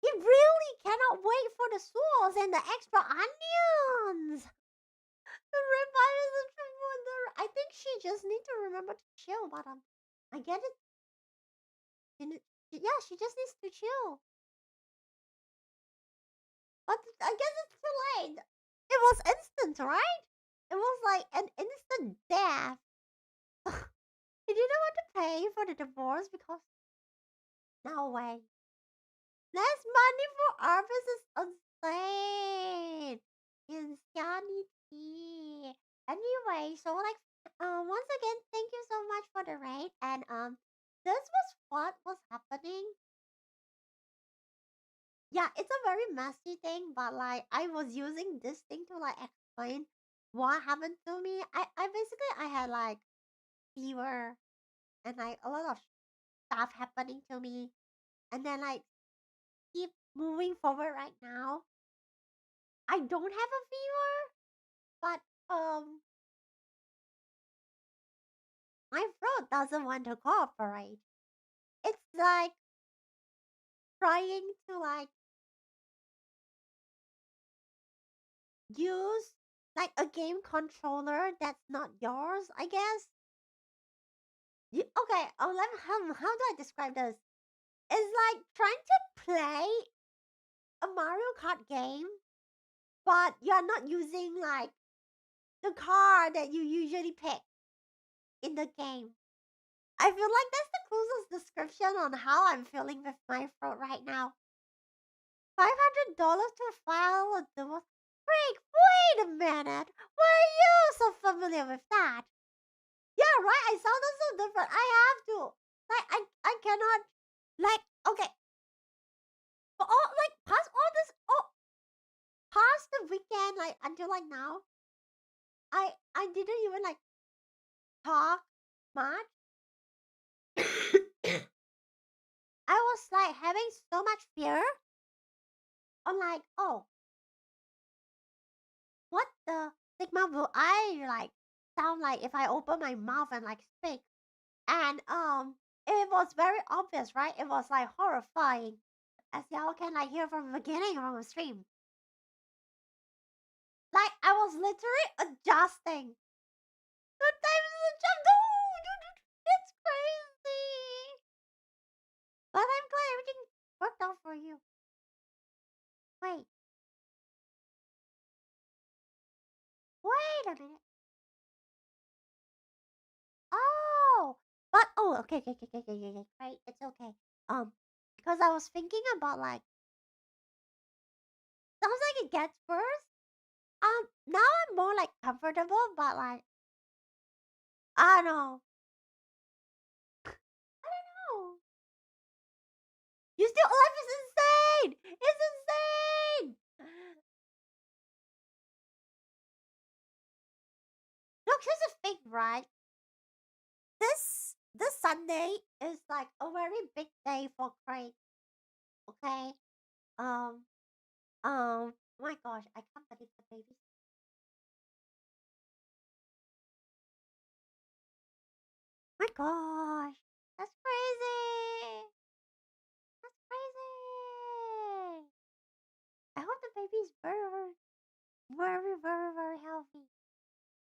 he really cannot wait for the sauce and the extra onions. The ribeye is a trip wonder. I think she just need to remember to chill, but I get it. Yeah, she just needs to chill. But I guess it's too late. It was instant, right? It was like an instant death. He didn't want to pay for the divorce because no way. Less money for Arby's is insane. Insanity. Anyway, so like once again, thank you so much for the raid, and this was what was happening. Yeah, it's a very messy thing, but like I was using this thing to like explain what happened to me. I basically I had like fever and like a lot of stuff happening to me, and then like keep moving forward right now. I don't have a fever, but my throat doesn't want to cooperate. It's like trying to like use like a game controller that's not yours, I guess. Okay, how do I describe this? It's like trying to play a Mario Kart game, but you're not using like the car that you usually pick in the game. I feel like that's the closest description on how I'm feeling with my throat right now. $500 to file a divorce. Wait a minute. Why are you so familiar with that? Yeah, right. I sounded so different. I have to. Like, I cannot. Like, okay. For all, like, past the weekend, like, until like now, I didn't even like talk much. I was like having so much fear. I'm like, oh, what the Sigma will I like sound like if I open my mouth and like speak? And it was very obvious, right? It was like horrifying, as y'all can like hear from the beginning from the stream. Like I was literally adjusting. Sometimes it's crazy. But I'm glad everything worked out for you. Wait. Wait a minute. Oh, but okay, right, it's okay. Because I was thinking about like sounds like it gets worse. Now I'm more like comfortable, but like I don't know. I don't know. You still alive is insane. It's insane. Look, here's the thing, right? This Sunday is like a very big day for Craig. Okay. Oh my gosh, I can't believe the baby. My gosh, that's crazy. That's crazy. I hope the baby's very healthy.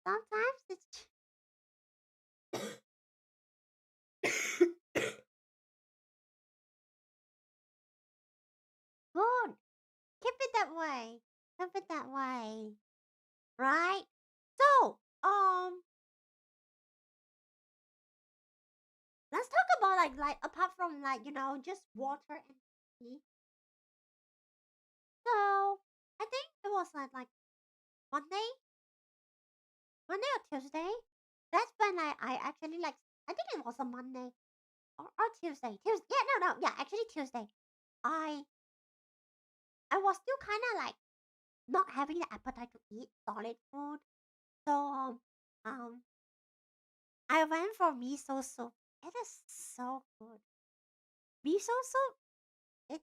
Sometimes it's good. Keep it that way. Keep it that way. Right? So, let's talk about like apart from like, just water and tea. So, I think it was like Monday, Monday or Tuesday. That's when I actually like I think it was a Monday or Tuesday. Tuesday. Yeah, no. Yeah, actually Tuesday. I I was still kind of like not having the appetite to eat solid food. So um I went for miso soup. It is so good. Miso soup, it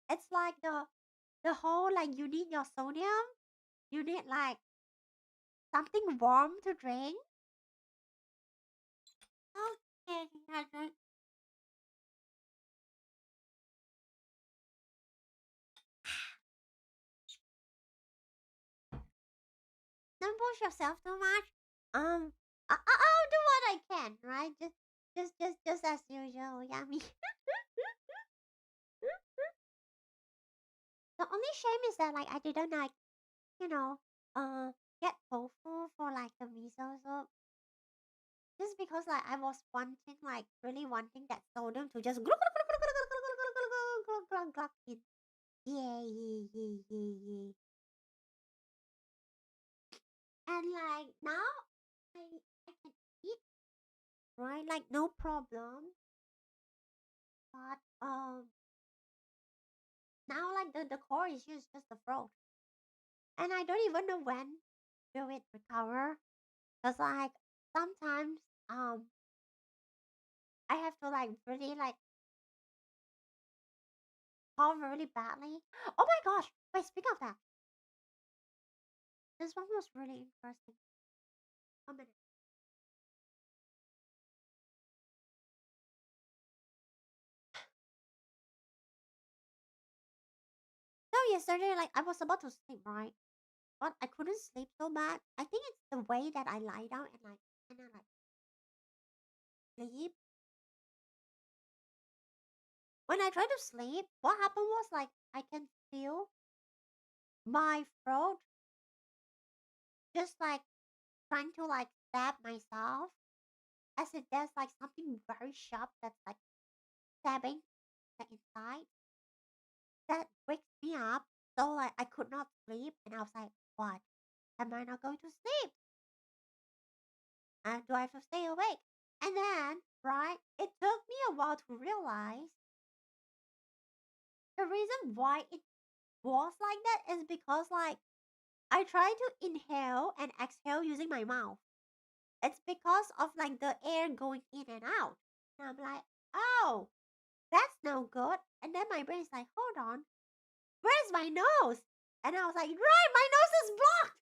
it's like the whole like you need your sodium, you need like something warm to drink. Okay, I drink. Don't push yourself too much. I'll do what I can, right? Just as usual, yummy. The only shame is that like I didn't like, you know, get tofu for like the miso soup. Just because like I was wanting like really wanting that sodium to just in. Yeah. And like now I can eat, right? Like no problem. But now like the core is just the throat. And I don't even know when will it recover. Cause like sometimes I have to like really like cough really badly. Oh my gosh! Wait, speak of that. This one was really interesting. A minute. yesterday, like, I was about to sleep, right? But I couldn't sleep so bad. I think it's the way that I lie down and like kind of like sleep. When I try to sleep, what happened was like I can feel my throat just like trying to like stab myself as if there's like something very sharp that's like stabbing the inside. That wakes me up. So like I could not sleep and I was like, what? Am I not going to sleep? And do I have to stay awake? And then, right, it took me a while to realize the reason why it was like that is because like I try to inhale and exhale using my mouth. It's because of like the air going in and out. And I'm like, oh, that's no good. And then my brain's like, hold on, where's my nose? And I was like, right, my nose is blocked.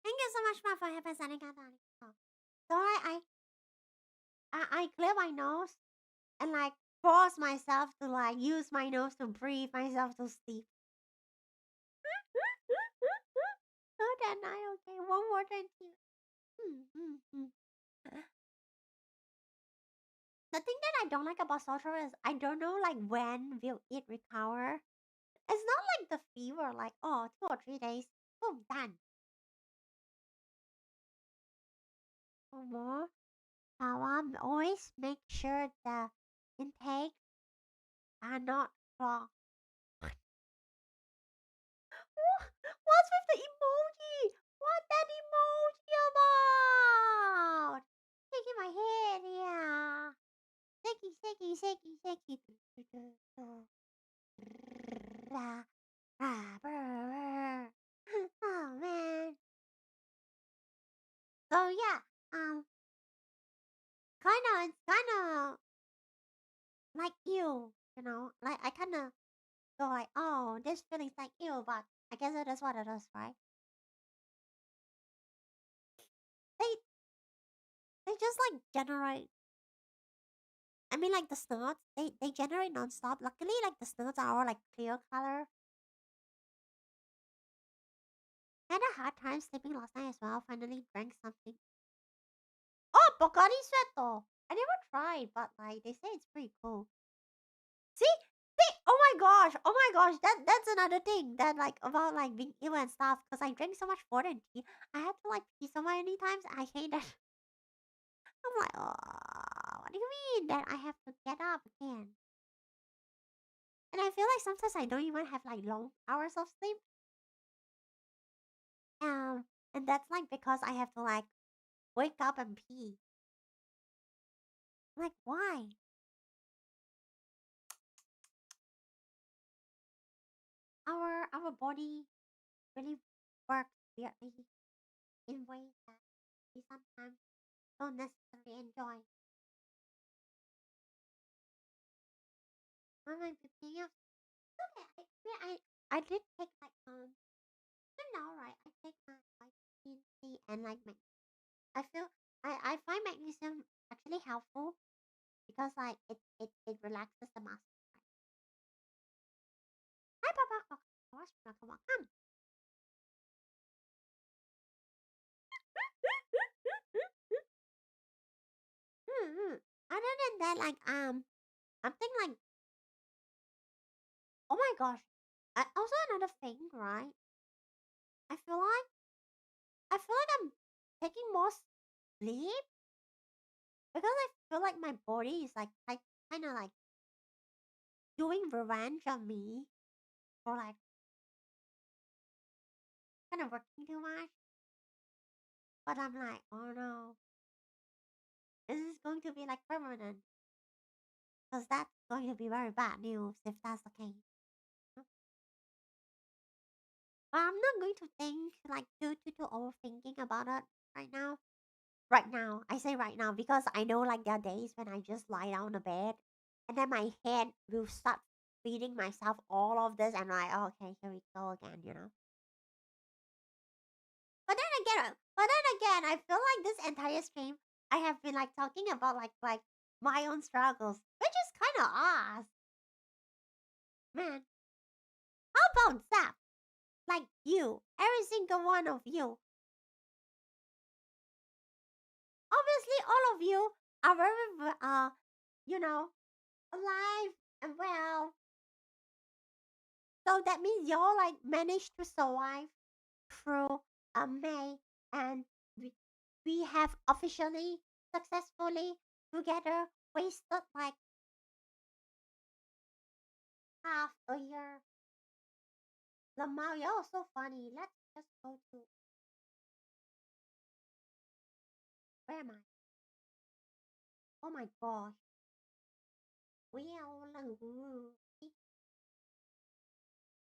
Thank you so much, Ma, for having sending out that. So I clear my nose and like force myself to like use my nose to breathe myself to sleep. Oh, that night, okay. One more thank you. The thing that I don't like about Sultra is I don't know like when will it recover. It's not like the fever, like oh 2 or 3 days, boom, done. More. Always make sure the intake are not clogged. What's with the emoji? What that emoji about? Shaking my head, yeah. Shaky. Oh man. So yeah, it's kinda like you know, like I kinda go like, oh, this feeling's like ew, but I guess it is what it is, right? They they just like generate. I mean, like the snots, they generate nonstop. Luckily, like the snots are all like clear color. Had a hard time sleeping last night as well. Finally drank something. Oh, Pocari Sweat. I never tried, but like they say it's pretty cool. See? Oh my gosh, that's another thing that like about like being ill and stuff. Cause I drink so much water and tea, I had to like pee so many times. I hate that. I'm like, oh, what do you mean that I have to get up again? And I feel like sometimes I don't even have like long hours of sleep. And that's like because I have to like wake up and pee. Like why? Our body really works weirdly in ways that we sometimes don't necessarily enjoy. I might be peeing out. Okay, I did take like you know right. I take my vitamin C and like I feel I find magnesium actually helpful because like it relaxes the muscle. Hi, Papa. Welcome. Other than that, like I'm thinking like, oh my gosh. Also another thing, right? I feel like I'm taking more sleep because I feel like my body is like kind of like doing revenge on me for like kind of working too much. But I'm like, oh no, this is going to be like permanent because that's going to be very bad news if that's the case. But I'm not going to think like too overthinking about it right now. Right now, I say right now because I know like there are days when I just lie down on the bed And then my head will start feeding myself all of this, and I'm like, oh, okay, here we go again, you know. But then again, I feel like this entire stream I have been like talking about like my own struggles, which is kind of odd, man. How about that? Like you, every single one of you. Obviously, all of you are very, you know, alive and well. So that means y'all like managed to survive through May, and we have officially successfully together wasted like half a year. Lamau, you're so funny. Let's just go to, where am I? Oh my gosh.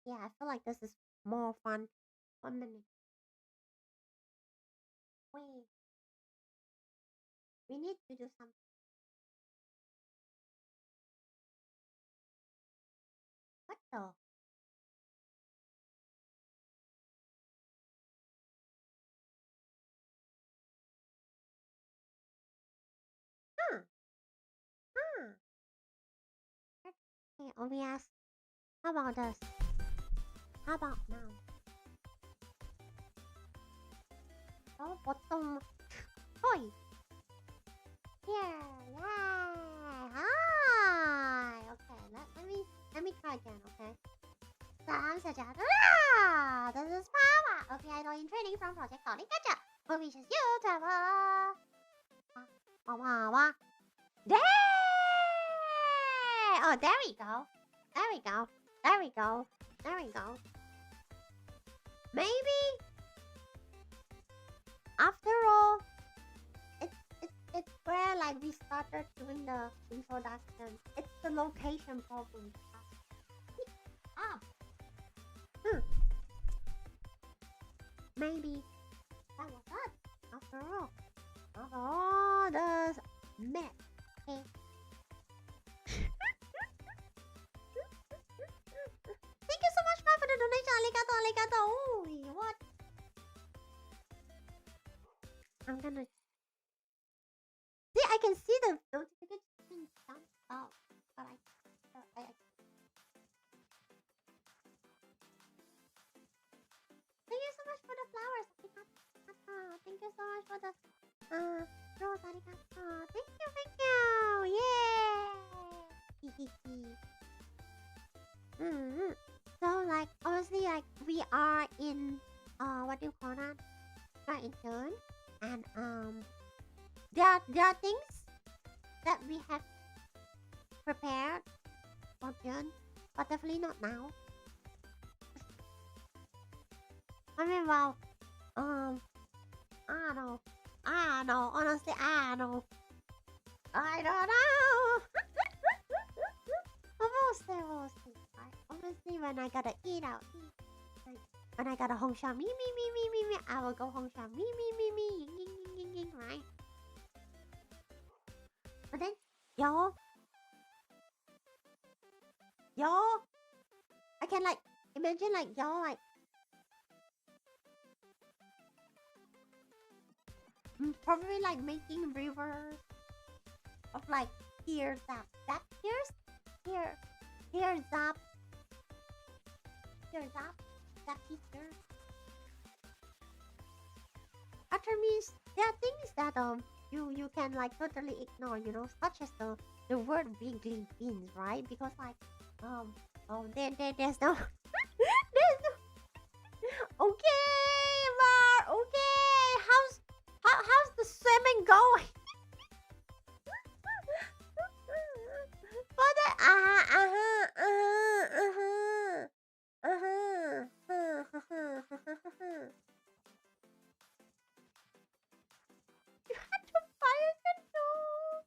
Yeah, I feel like this is more fun. 1 minute. Wait. We need to do something. What the? Huh. Huh. Okay, OBS. How about this? How about now? Oh, bottom. Oi. Here. Yay. Hi. Okay, let me try again, okay? So I'm Sajada. This is Pawwa. Okay, I know in training from Project Dreamcatcher. Malicious YouTuber. Pawwawawa. There! Oh, there we go. There we go. There we go. There we go. Maybe after all, it's where like we started doing the introduction. It's the location problem. Ah. Maybe that was it. After all. After all this mess. Okay. Thank you so much, Ma, for the donation. Arigato, arigato. Holy, what? I'm gonna... See, I can see the notification down out. But Thank you so much for the flowers. Arigato. Thank you so much for the rose. Arigato. Thank you. Yay. So like obviously like we are in what do you call that? We're in June, and there are things that we have prepared for June, but definitely not now. I mean, well, I don't know. Honestly, I don't know. We'll see. Obviously, when I gotta eat out, when I gotta home shop, me, I will go home shop, me, ying, right? But then, y'all, I can like imagine like y'all like probably like making rivers of like here's that here's up that here. After means there are things that you can like totally ignore, you know, such as the word wiggly beans, right? Because like there's no there's no okay, Mar, okay, how's the swimming going? But you had to fire canoe.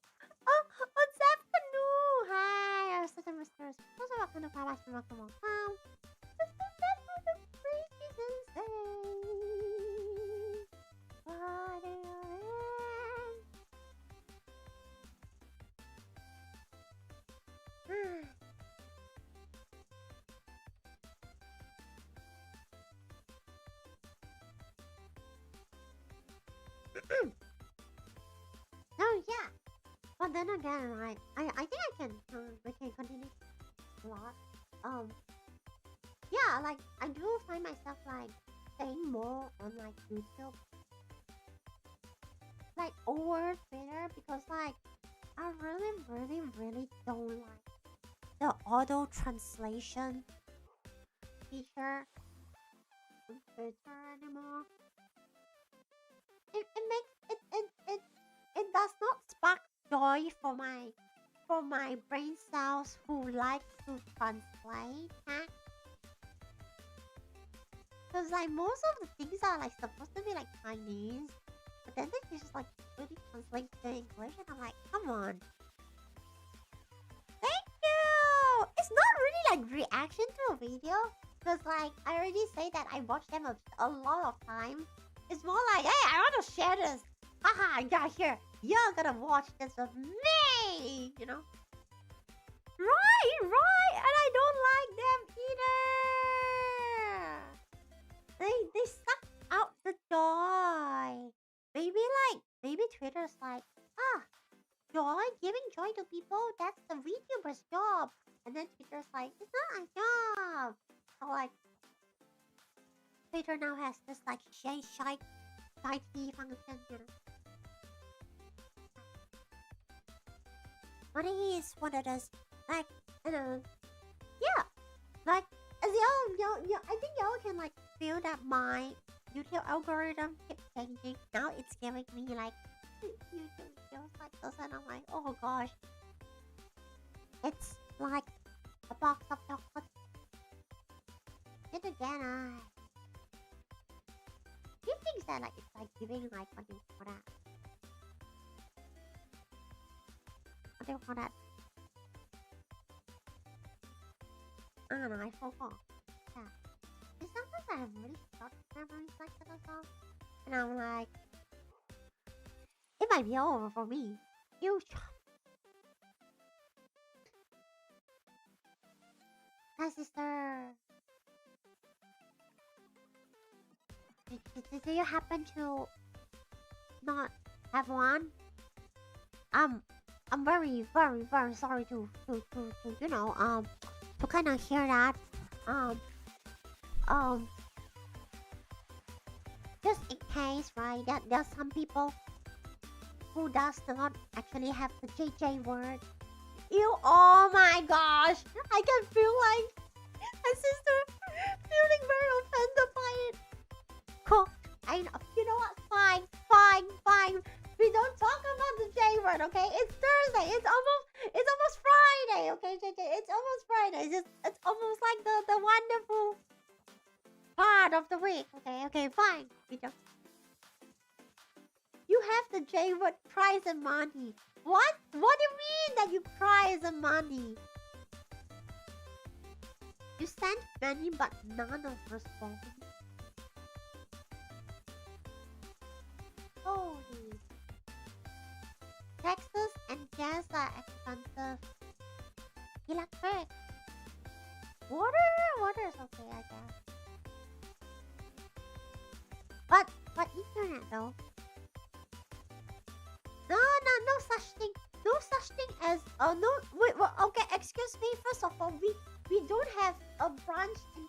Oh, what's up, canoe? Hi, our sister misters. Also, welcome to Pawwa's welcome. Oh yeah. But then again, right? I think we can continue a lot. Yeah, like I do find myself like staying more on like YouTube, like over Twitter, because like I really don't like the auto translation feature on Twitter anymore. It does not spark joy for my brain cells who like to translate text. Cause like most of the things are like supposed to be like Chinese, but then they just like really translate to English, and I'm like, come on. Thank you. It's not really like reaction to a video, cause like I already say that I watch them a lot of time. It's more like, hey, I want to share this. Haha, yeah, here. You're gonna watch this with me, you know? Right, and I don't like them either. They suck out the joy. Maybe Twitter's like, joy, giving joy to people, that's the VTubers' job. And then Twitter's like, it's not a job. So like, Twitter now has this like shitey function, you know? But it is what it is. Like, yeah. Like, as y'all, I think y'all can like feel that my YouTube algorithm keeps changing. Now it's giving me like YouTube videos like this, and I'm like, oh gosh. It's like a box of chocolate. Yet again, he thinks that like it's like giving like what do you call that? What do you call that? I don't know, I forgot. Yeah. And sometimes I have really short memories like that as well. And I'm like, it might be over for me. You Hi sister. Do you happen to not have one? I'm very sorry to you know to kind of hear that. Just in case, right? That there's some people who does not actually have the JJ word. Oh my gosh! I can feel like my sister feeling very offended by it. Cool. I know. You know what? Fine. We don't talk about the J word, okay? It's Thursday. It's almost Friday, okay, JJ? It's almost Friday. It's almost like the wonderful part of the week, okay? Okay, fine. You have the J word, prize and money. What? What do you mean that you prize and money? You sent many, but none of responded. Holy. Taxes and gas are expensive. Electric. Water is okay, I guess. But internet though. No such thing as no. Wait, okay. Excuse me. First of all, we don't have a branch in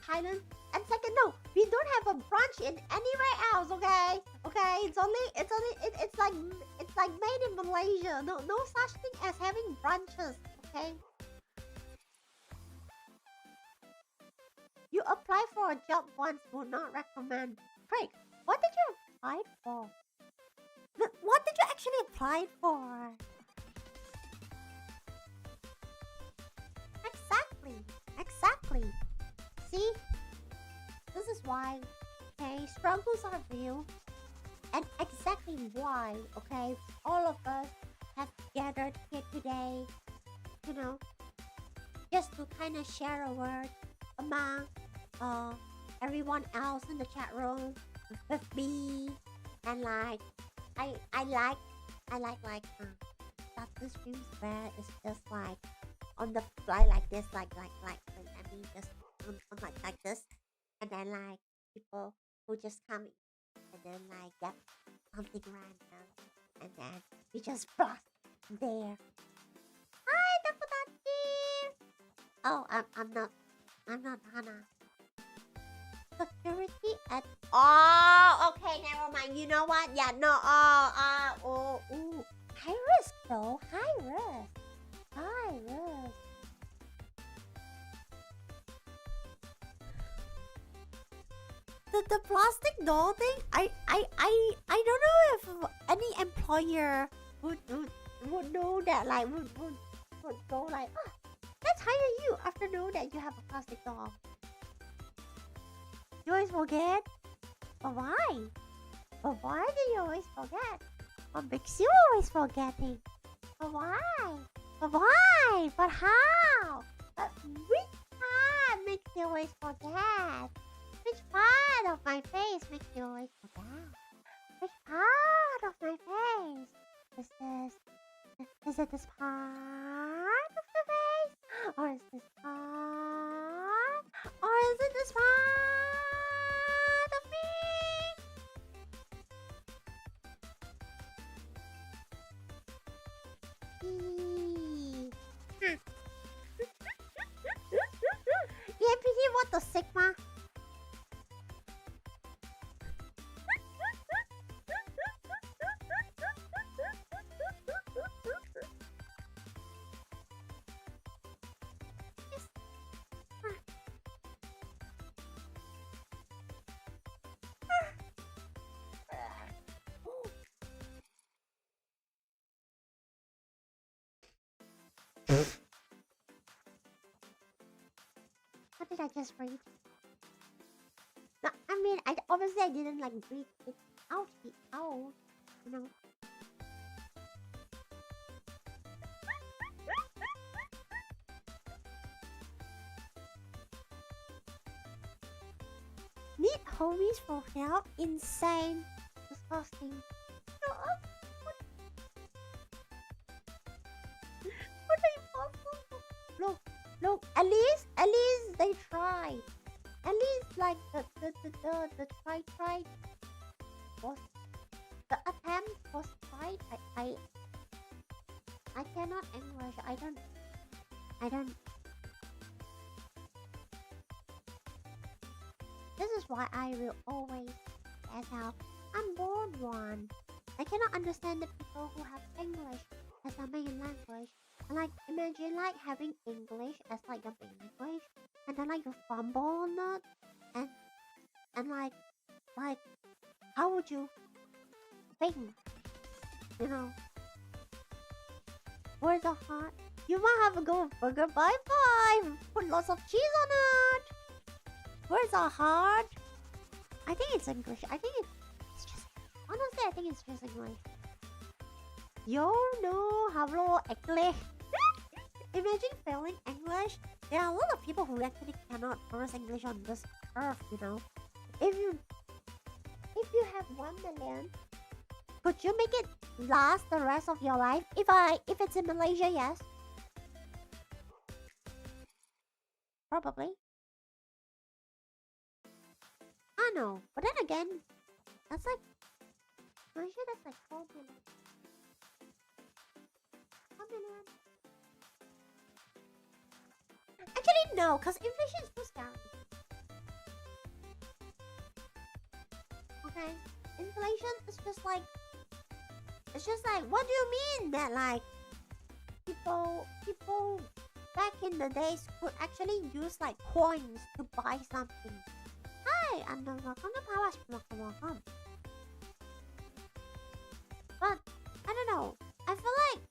Thailand, and second, no, we don't have a branch in anywhere else. Okay. It's like made in Malaysia. No such thing as having branches. Okay. You apply for a job once, would not recommend. Craig, what did you apply for? What did you actually apply for? Exactly. See? This is why, okay, struggles are real. And exactly why, okay, all of us have gathered here today, you know, just to kind of share a word among everyone else in the chat room with me, and like I like that this streams where it's just like on the fly like this, like I mean just on like this, and then like people who just come and then like something random, and then we just bust there. Hi, Dapudachi! Oh, I'm not Hannah. Security at... Oh, okay, never mind. You know what? Yeah, no, ooh. High risk though, high risk. The plastic doll thing, I don't know if any employer would know that, like, would go like, oh, let's hire you after know that you have a plastic doll. You always forget? But why? But why do you always forget? What makes you always forgetting? But why? But why? But how? But which part makes you always forget? Which part of my face makes you always forget? Which part of my face? Is it this part of the face? Or is this part? Or is it this part of me? EMPD, what the Sigma? What did I just read? No, I mean, obviously I didn't like breathe it out, you know. Need homies for help? Insane. Disgusting. No, what are you possible? Look, at least they try. At least like the try was, the attempt was tried. I cannot English. I don't. This is why I will always as how I'm born one. I cannot understand the people who have English as a main language. And like imagine like having English as like your main language, and then like you fumble on that, and like how would you think? You know, where's the heart? You might have a go with burger. Bye. Put lots of cheese on it. Where's our heart? I think it's English. I think it's just... Honestly, I think it's just English. Yo, no, hablo English. Imagine failing English. There are a lot of people who actually cannot pronounce English on this earth, you know. If you have 1 million, could you make it last the rest of your life? If it's in Malaysia, yes. Probably. I know, but then again, that's like Malaysia. That's like 4 million. 4 million. Actually, no, cause inflation is too scary. Okay, inflation is just like, it's just like, what do you mean that like people back in the days could actually use like coins to buy something? Hi, and welcome to Pawwawawa. But I don't know. I feel like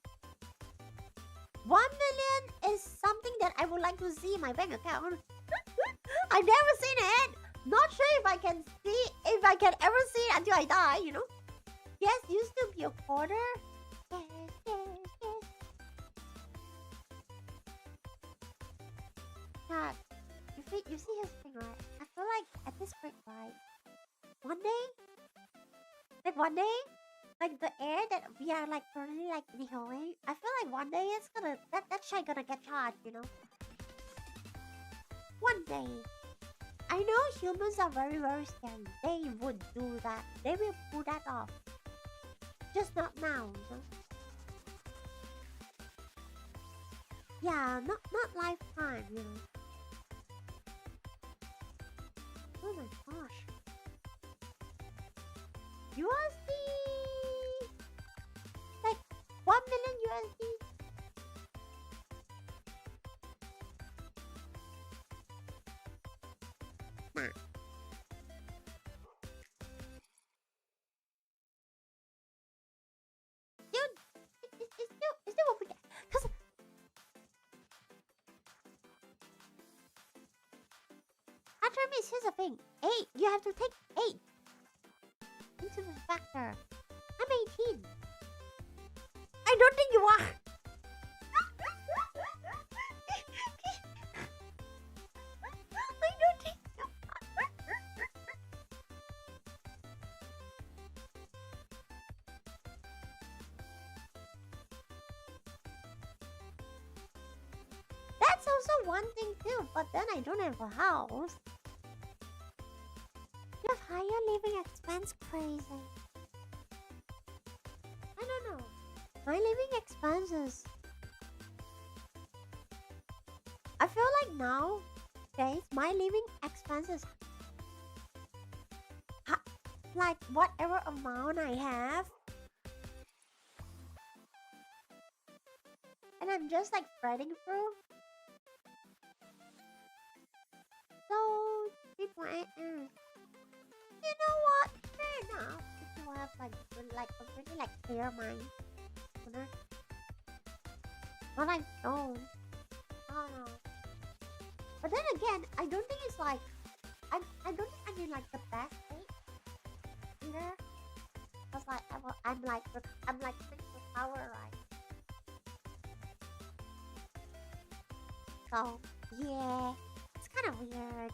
1 million is something that I would like to see in my bank account. I've never seen it. Not sure if I can ever see it until I die. You know. Yes, used to be a quarter. Yes. God, you see his thing, right? I feel like at this rate, right? One day, like the air that we are like currently like inhaling, I feel like one day it's gonna that shit gonna get charged, you know. One day, I know humans are very very scary. They would do that. They will pull that off. just not now, you know? Yeah, not lifetime, you know. Oh my gosh. USD, like 1 million USD. Nah. Dude, it's still over there. Cause after me, here's the thing. 8. You have to take 8 into the factor. I'm 18. I don't think you are. I don't think you are. That's also one thing too, but then I don't have a house. You have higher living expense, crazy. I don't know. My living expenses. I feel like nowadays my living expenses, like whatever amount I have, and I'm just like spreading through. So people, you know what? Fair enough. If you have like a pretty like clear mind, you know. But I don't. I don't know. But then again, I don't think it's like I don't think I mean like the best thing either. Cause like I'm like fixed with power, right? So yeah, it's kind of weird.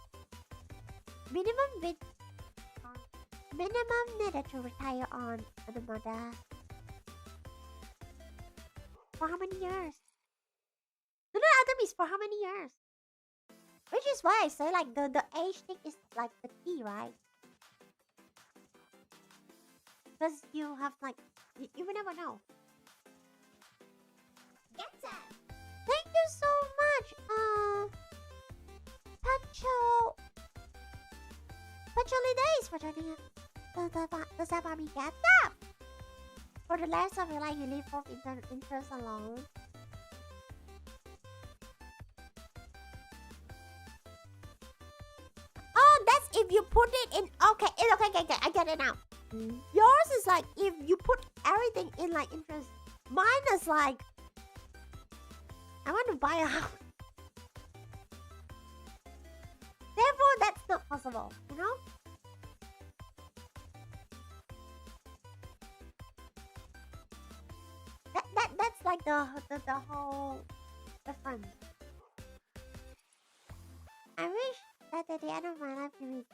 Minimum needed to retire on the mother. For how many years? No, Artemis, for how many years? Which is why I say like the age thing is like the key, right? Because you have like you will never know. Get that. Thank you so much, Patchouli Days for joining us. Does that mean get up? For the rest of your life, you live both interests alone. Oh, that's if you put it in. Okay, okay, I get it now. Yours is like if you put everything in like interest. Mine is like I want to buy a house. Therefore, that's not possible, you know? That's like the whole difference. I wish that at the end of my life you would...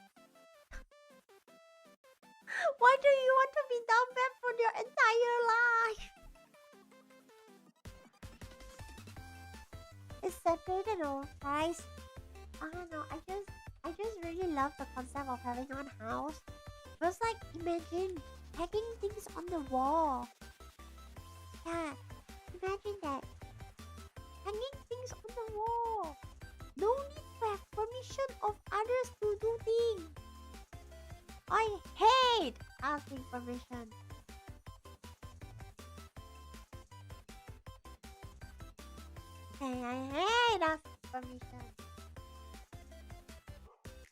Why do you want to be down bad for your entire life? It's separated over price. I don't know. I just really love the concept of having one house. Just like imagine hanging things on the wall. Yeah, imagine that. Hanging things on the wall. No need to have permission of others to do things. I hate asking permission. Okay, I hate asking permission.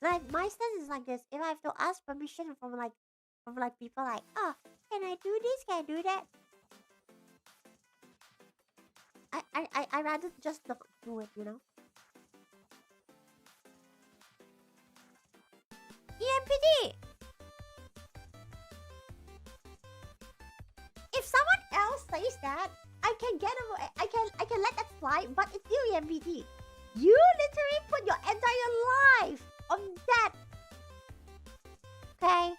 Like my stance is like this. If I have to ask permission from people like, oh, can I do this? Can I do that? I rather just not do it, you know. EMPD. If someone else says that, I can get away. I can let that slide, but it's still EMPD. You literally put your entire life on that. Okay.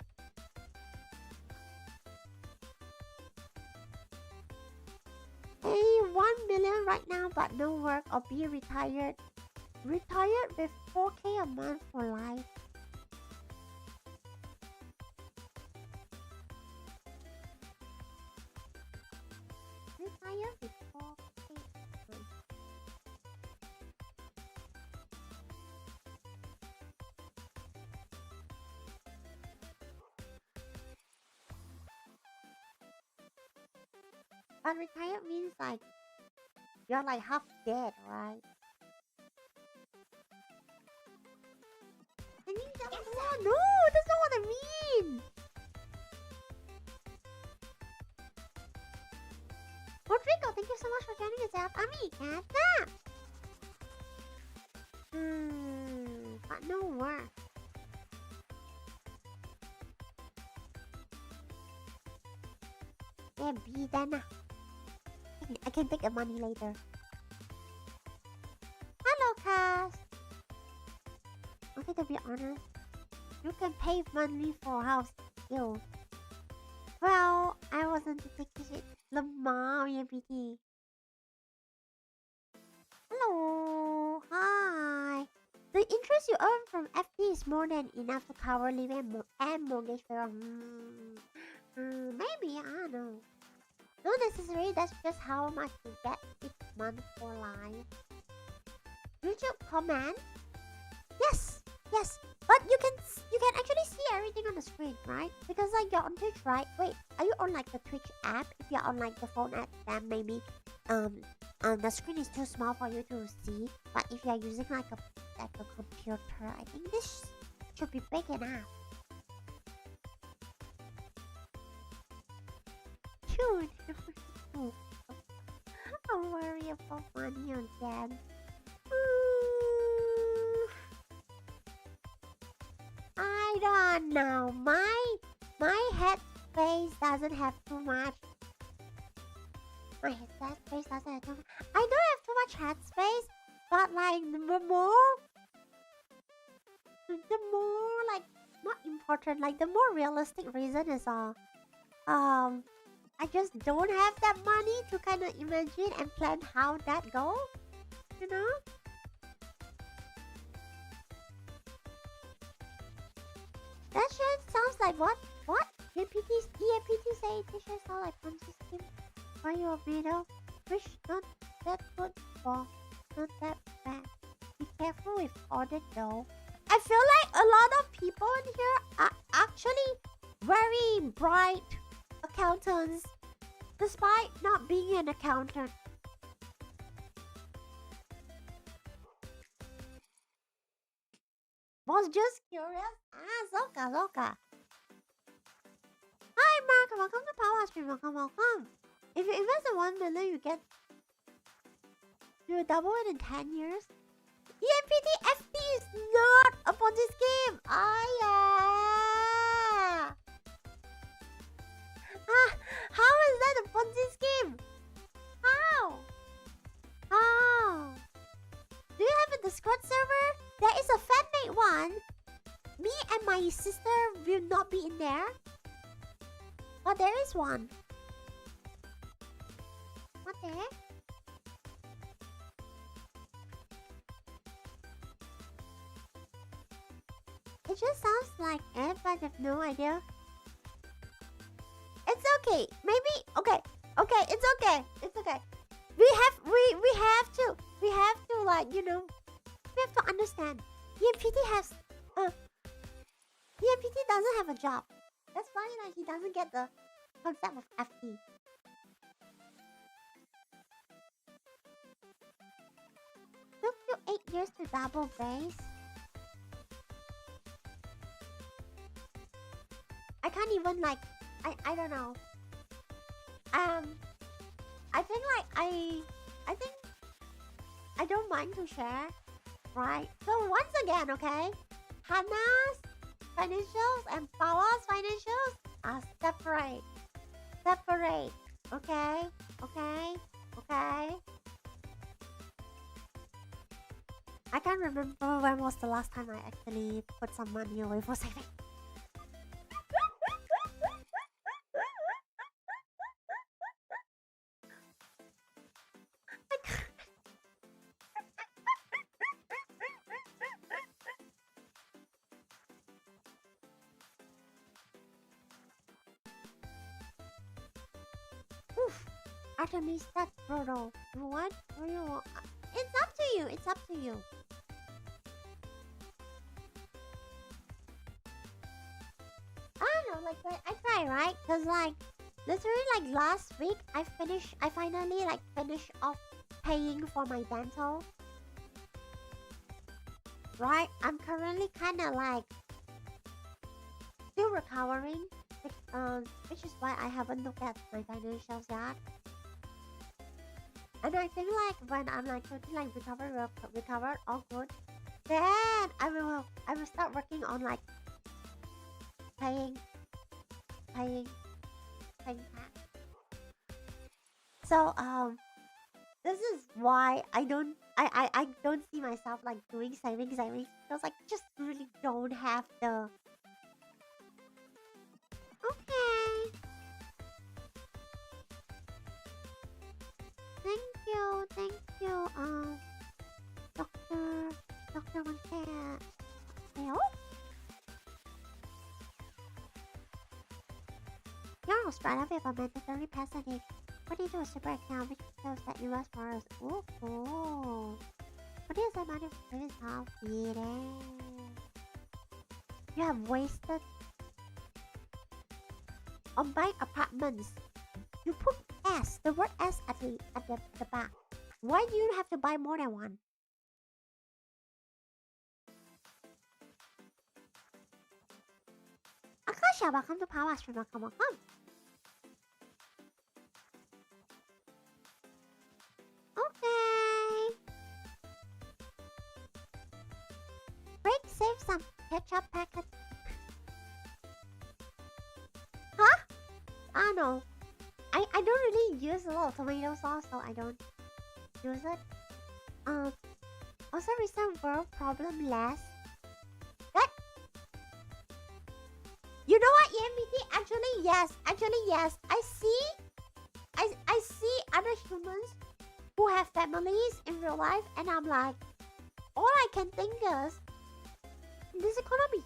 Hey, 1 million right now, but no work or be retired. Retired with 4K a month for life. But retired means like you're like half dead, right? Can you tell me more? No, that's not what I mean. Rodrigo, thank you so much for joining us out. Ami, cat. But no work. Yeah, be then. I can take the money later. Hello, Cass. Okay, to be honest, you can pay monthly for house still. Well, I wasn't to take shit. Lemah, EMPT. Hello, hi. The interest you earn from FD is more than enough to cover living and mortgage bill. Maybe, I don't know. Not necessary, that's just how much you get each month for life. YouTube comment? Yes, yes. But you can actually see everything on the screen, right? Because like you're on Twitch, right? Wait, are you on like the Twitch app? If you're on like the phone app, then maybe the screen is too small for you to see. But if you're using like a computer, I think this should be big enough. Dude, don't worry about money again. I don't know. My head space doesn't have too much. My head space doesn't have too much. I don't have too much head space, but like the more like not important. Like the more realistic reason is I just don't have that money to kind of imagine and plan how that goes. You know. That shit sounds like what? What? EMPT say this shit sounds like Ponzi scheme. Are you a middle? Which not that good for, not that bad. Be careful with order though. I feel like a lot of people in here are actually very bright accountants, despite not being an accountant. Was just curious. Zoka. Hi, Mark. Welcome to Pawwa Stream. Welcome. If you invest in 1 million, you double it in 10 years. EMPT FT is not a Ponzi scheme. How is that a Ponzi scheme? How? Do you have a Discord server? There is a fan-made one. Me and my sister will not be in there. But there is one. What the heck? It just sounds like it, but I have no idea. It's okay. Maybe okay. It's okay. We have to like, you know, we have to understand. EMPT doesn't have a job. That's why like he doesn't get the concept of FT. Took you 8 years to double base. I can't even like I don't know. I think like I think I don't mind to share, right? So once again, okay, Hanna's financials and Pawwa's financials are separate. Okay. I can't remember when was the last time I actually put some money away for saving. Artemis, that's brutal. What do you want? It's up to you. I don't know, like I try, right? Cause like Literally, like last week, I finally like finished off paying for my dental. Right? I'm currently kind of like still recovering, which is why I haven't looked at my financials yet. And I think like when I'm like totally like recovered, all good, then I will start working on like paying tax. So this is why I don't see myself like doing savings because I just really don't have the. Okay. Thank you, Doctor One Help? You're Australia with a mandatory passage. What do you do a super account which shows that you lost for us? Ooh, cool. What is that money for this half? You have wasted on buying apartments. You put S, the word S at the back. Why do you have to buy more than one? Akasha, welcome to Pawwa Stream. Welcome. Okay. Break, save some ketchup packets. Huh? I don't know. I don't really use a lot of tomato sauce, so I don't use it. Also recent world problem less. What? You know what, EMBT? Actually yes. I see other humans who have families in real life, and I'm like, all I can think is, in this economy,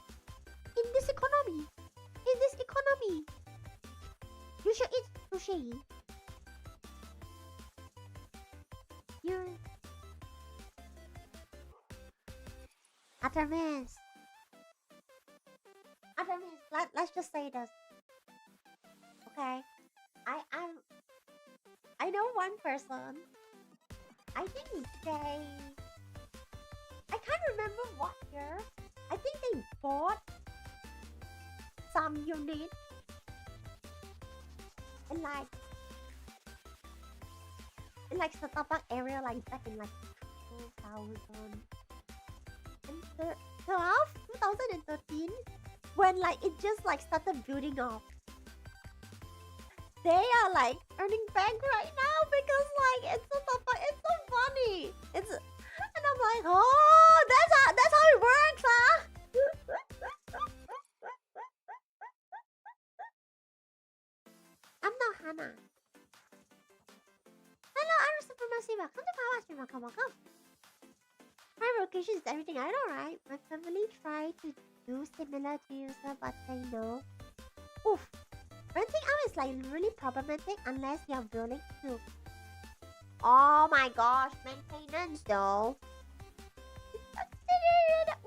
you should eat sushi. Artemis. Let's just say this. Okay. I know one person. I think I can't remember what year. I think they bought some unit in like Starbucks area, like back in like 2013, when like it just like started building up. They are like earning back right now because like it's so funny. And I'm like, oh, that's how it works, huh? I'm not Hannah. Hello, I'm Supremacy. Welcome to Pawwa Stream. Welcome. My location is everything. I know, right? My family tried to do similar to you, sir, but they know. Oof. Renting out is like really problematic unless you're willing to. Oh my gosh, maintenance though.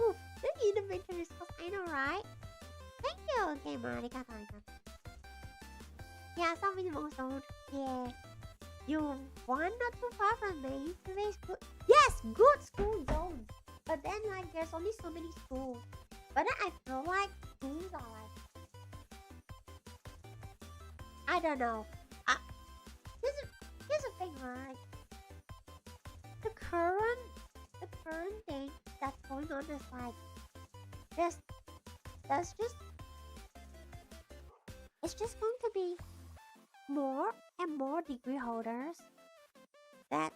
Oof, don't need the maintenance cost, I know, right? Thank you, gamer. Arigato. Yeah, some minimum zone. Yeah. You want not too far from me. Good. Yes, good school zones. But then like there's only so many schools. But then I feel like schools are like, I don't know. Here's the thing, right? The current thing that's going on is like there's just it's just going to be more and more degree holders that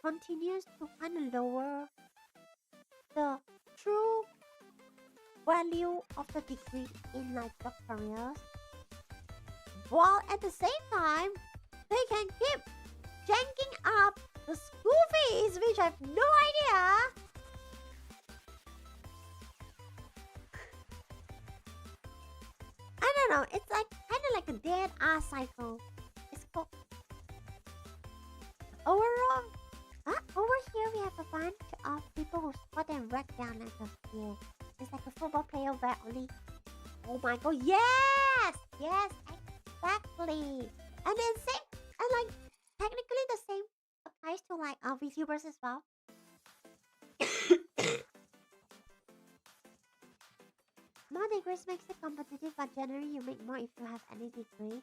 continues to kind of lower the true value of the degree in like job careers, while at the same time they can keep janking up the school fees, which I have no idea. I don't know, it's like kind of like a dead ass cycle. It's called over here we have a bunch of people who squat and wreck down like a field. It's like a football player where only, oh my god, yes, Exactly. And then same, and like technically the same applies to like VTubers as well. More degrees makes it competitive, but generally you make more if you have any degree.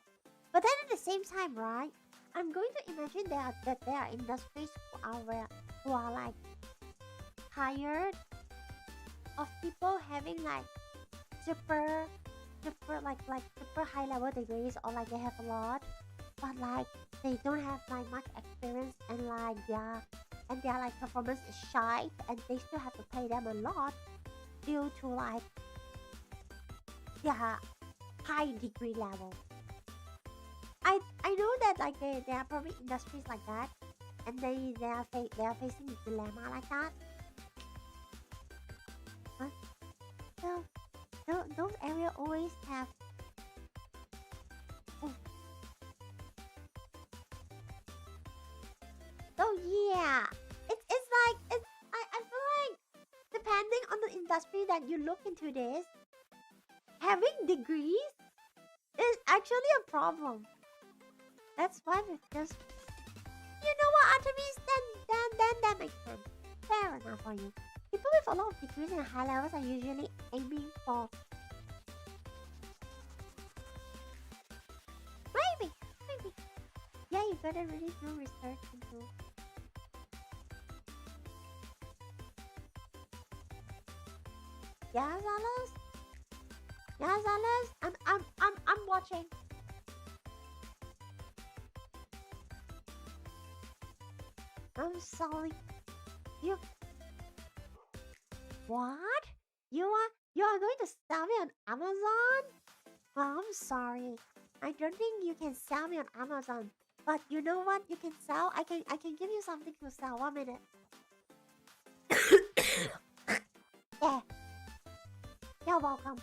But then at the same time, right? I'm going to imagine that there are industries who are like tired of people having like super super high level degrees, or like they have a lot, but like they don't have like much experience, and like their like performance is shy, and they still have to pay them a lot due to like their high degree level. I know that like there are probably industries like that, and they are facing a dilemma like that. Huh? So those areas always have. Oh. So yeah, it's like I feel like depending on the industry that you look into this, having degrees is actually a problem. That's why we just, you know what, Artemis, then that makes sense. Fair enough for you. People with a lot of degrees and high levels are usually aiming for maybe. Yeah, you gotta really do research into. Yeah, Zalas. Yeah, Zalas. I'm watching. I'm sorry. You. What? You are going to sell me on Amazon? Well, I'm sorry. I don't think you can sell me on Amazon. But you know what? You can sell. I can give you something to sell. 1 minute. Yeah. You're welcome.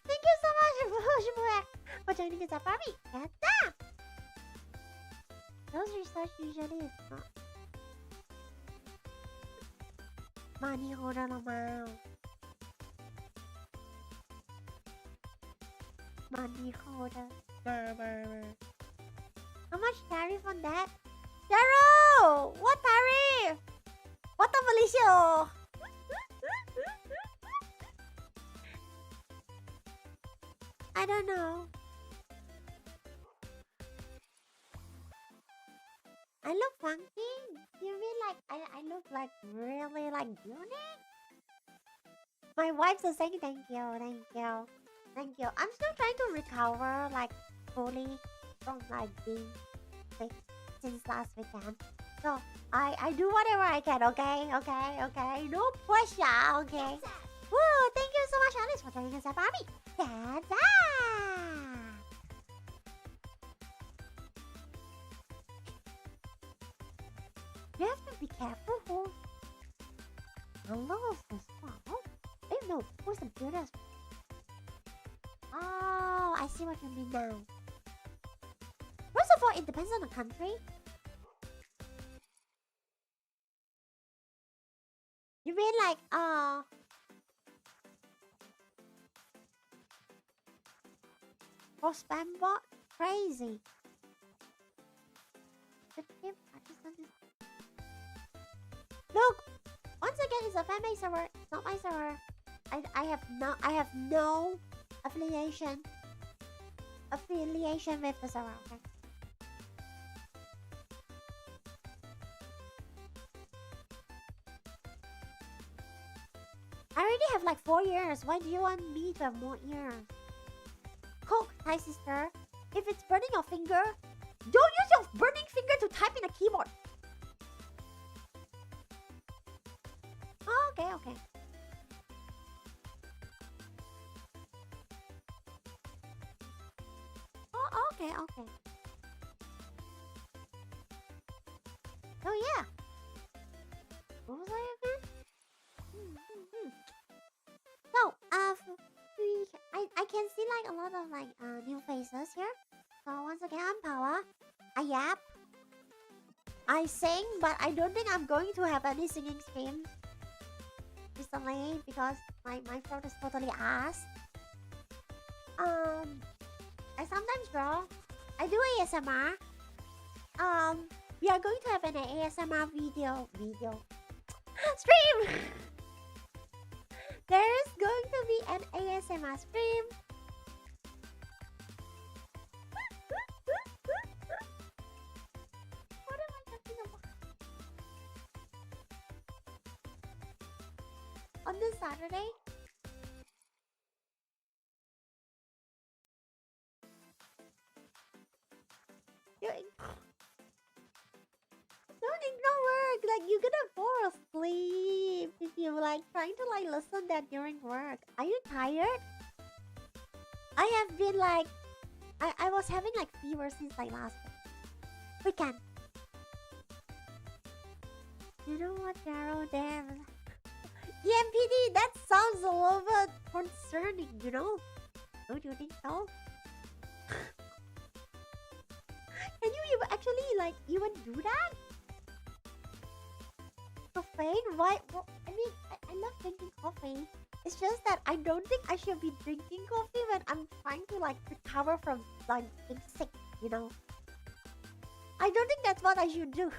Thank you so much for joining us at Barbie. Get that! Those research usually is not money holder amount. Money holder. How much tariff on that? Zero! What tariff? What the Malaysia? I don't know. I look funky? You mean like I look like really like unique? My wife's just saying thank you. I'm still trying to recover like fully from like being sick since last weekend. So I do whatever I can, okay? No pressure, okay? Woo! Thank you so much, Alice, for joining us at Barbie. That's you have to be careful who allows this well. No, who's the weirdest? Oh, I see what you mean now. First of all, it depends on the country. You mean like for spam bot? Crazy. Look, once again, it's a fan-made server. It's not my server. I have no affiliation with the server. Okay. I already have like 4 years. Why do you want me to have more years? Coke, hi sister. If it's burning your finger, don't use your burning finger to type in a keyboard. Oh, okay. Oh, okay. Oh yeah. What was I again? So, I can see like a lot of like new faces here. So once again, I'm Pawwa. I yap. I sing, but I don't think I'm going to have any singing streams recently because my throat is totally ass. I sometimes draw. I do ASMR. We are going to have an ASMR video stream. There is going to be an ASMR stream. What am I talking about? On this Saturday? Don't ignore work. Like, you're gonna fall asleep if you're like trying to like listen that during work. Are you tired? I have been like, I was having like fever since like last weekend. You know what, Daryl? Damn. EMPD, that sounds a little bit concerning, you know? Don't you think so? Can you actually like even do that? Caffeine? Why? Well, I mean, I love drinking coffee. It's just that I don't think I should be drinking coffee when I'm trying to like recover from like being sick, you know? I don't think that's what I should do.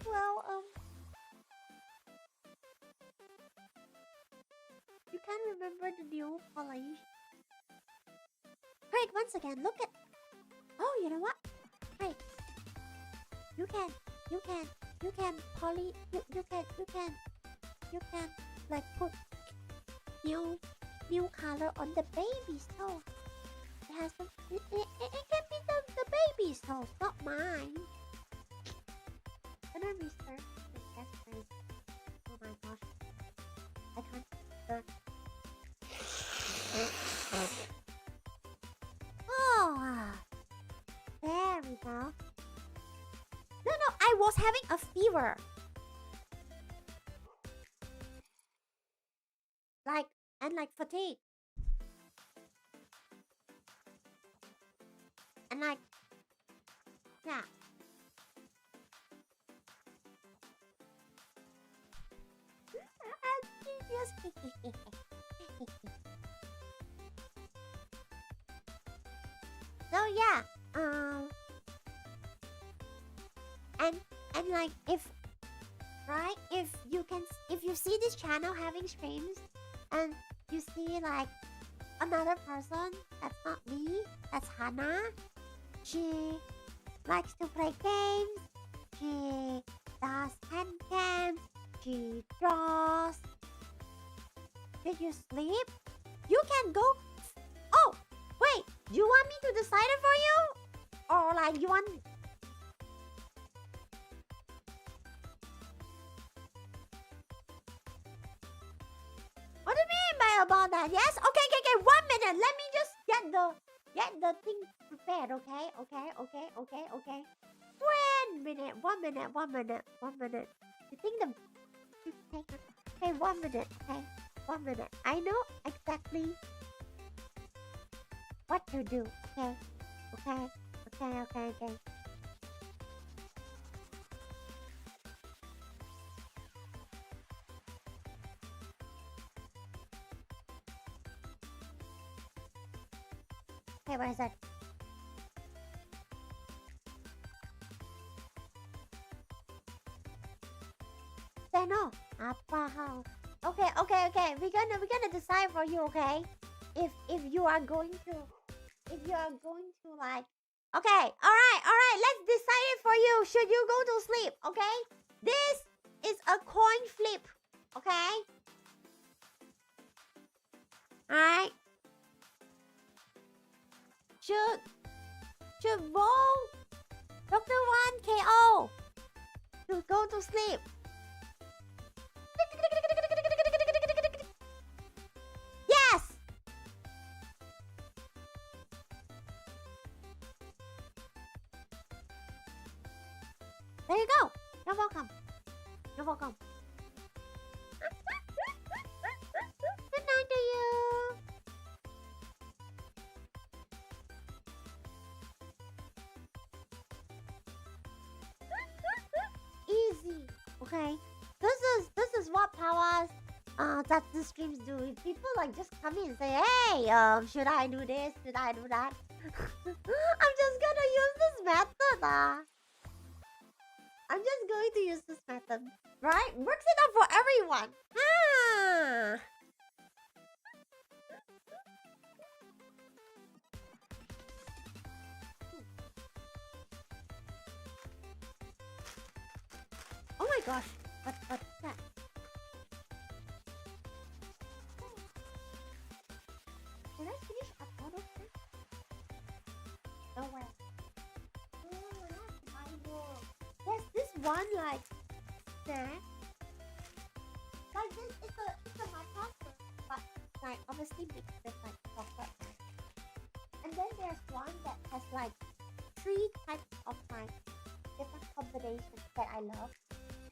Well, you can't remember the new polish. Craig, once again, look at. Oh, you know what? Craig, you can poly. You can like put new color on the baby's toes. It has to. It can be the baby's toes, not mine. Can I restart? That's crazy. Oh my gosh. I can't restart. Oh, there we go. No, I was having a fever. Like fatigue. And like, yeah. So yeah, and like if you see this channel having streams and you see like another person that's not me, that's Hannah. She likes to play games. She does hand cams. She draws. Did you sleep? You can go. Oh, wait. Do you want me to decide it for you? Or like you want... What do you mean by about that? Yes? Okay. 1 minute. Let me just get the thing prepared, okay? Okay. 1 minute. You think the... Okay, 1 minute, okay? 1 minute. I know exactly what to do, okay? Okay. Okay, where is it? Say no. Okay. We're gonna decide for you, okay? If you are going to like. Okay. All right. Let's decide it for you. Should you go to sleep? Okay. This is a coin flip. Okay. All right. Should roll Dr. 1 KO to go to sleep. Yes! There you go. You're welcome. Good night to you. Okay. This is what Pawwa's Zatsu streams do. If people like just come in and say, hey, should I do this? Should I do that? I'm just gonna use this method. I'm just going to use this method. Right? Works it out for everyone. Ah. Oh my gosh. What's that? Did I finish uploading this? Nowhere. Oh, that's Bible. There's this one like snack. Like this, it's a matcha, but like obviously mixed with like chocolate. And then there's one that has like 3 types of like different combinations that I love.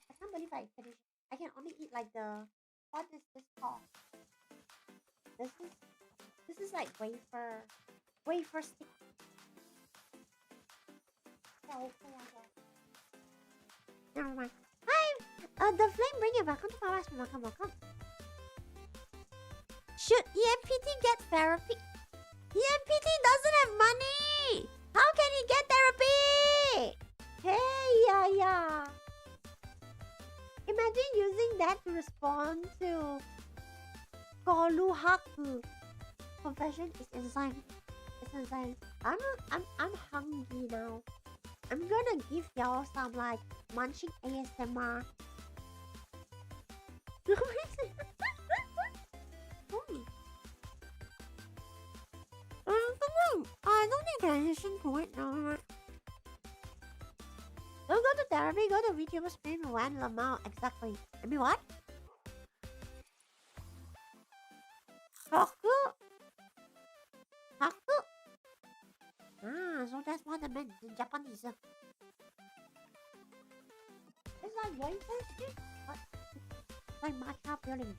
I can't believe I finished. I can only eat like the, what is this called? This is like wafer stick. Oh, never mind. Hi, the flame bringer. Welcome to Pawwa's. Welcome. Should EMPT get therapy? EMPT doesn't have money. How can he get therapy? Hey, yeah. Imagine using that to respond to Koluhaku. Confession is insane. It's insane. I'm hungry now. I'm gonna give y'all some like munching ASMR. I don't think I listen to it now. Don't go to therapy, go to VTuber stream and win them out. Exactly. I mean what? Haku? Ah, so that's what I meant in Japanese. It's like wafer stick, but it's like matcha filling.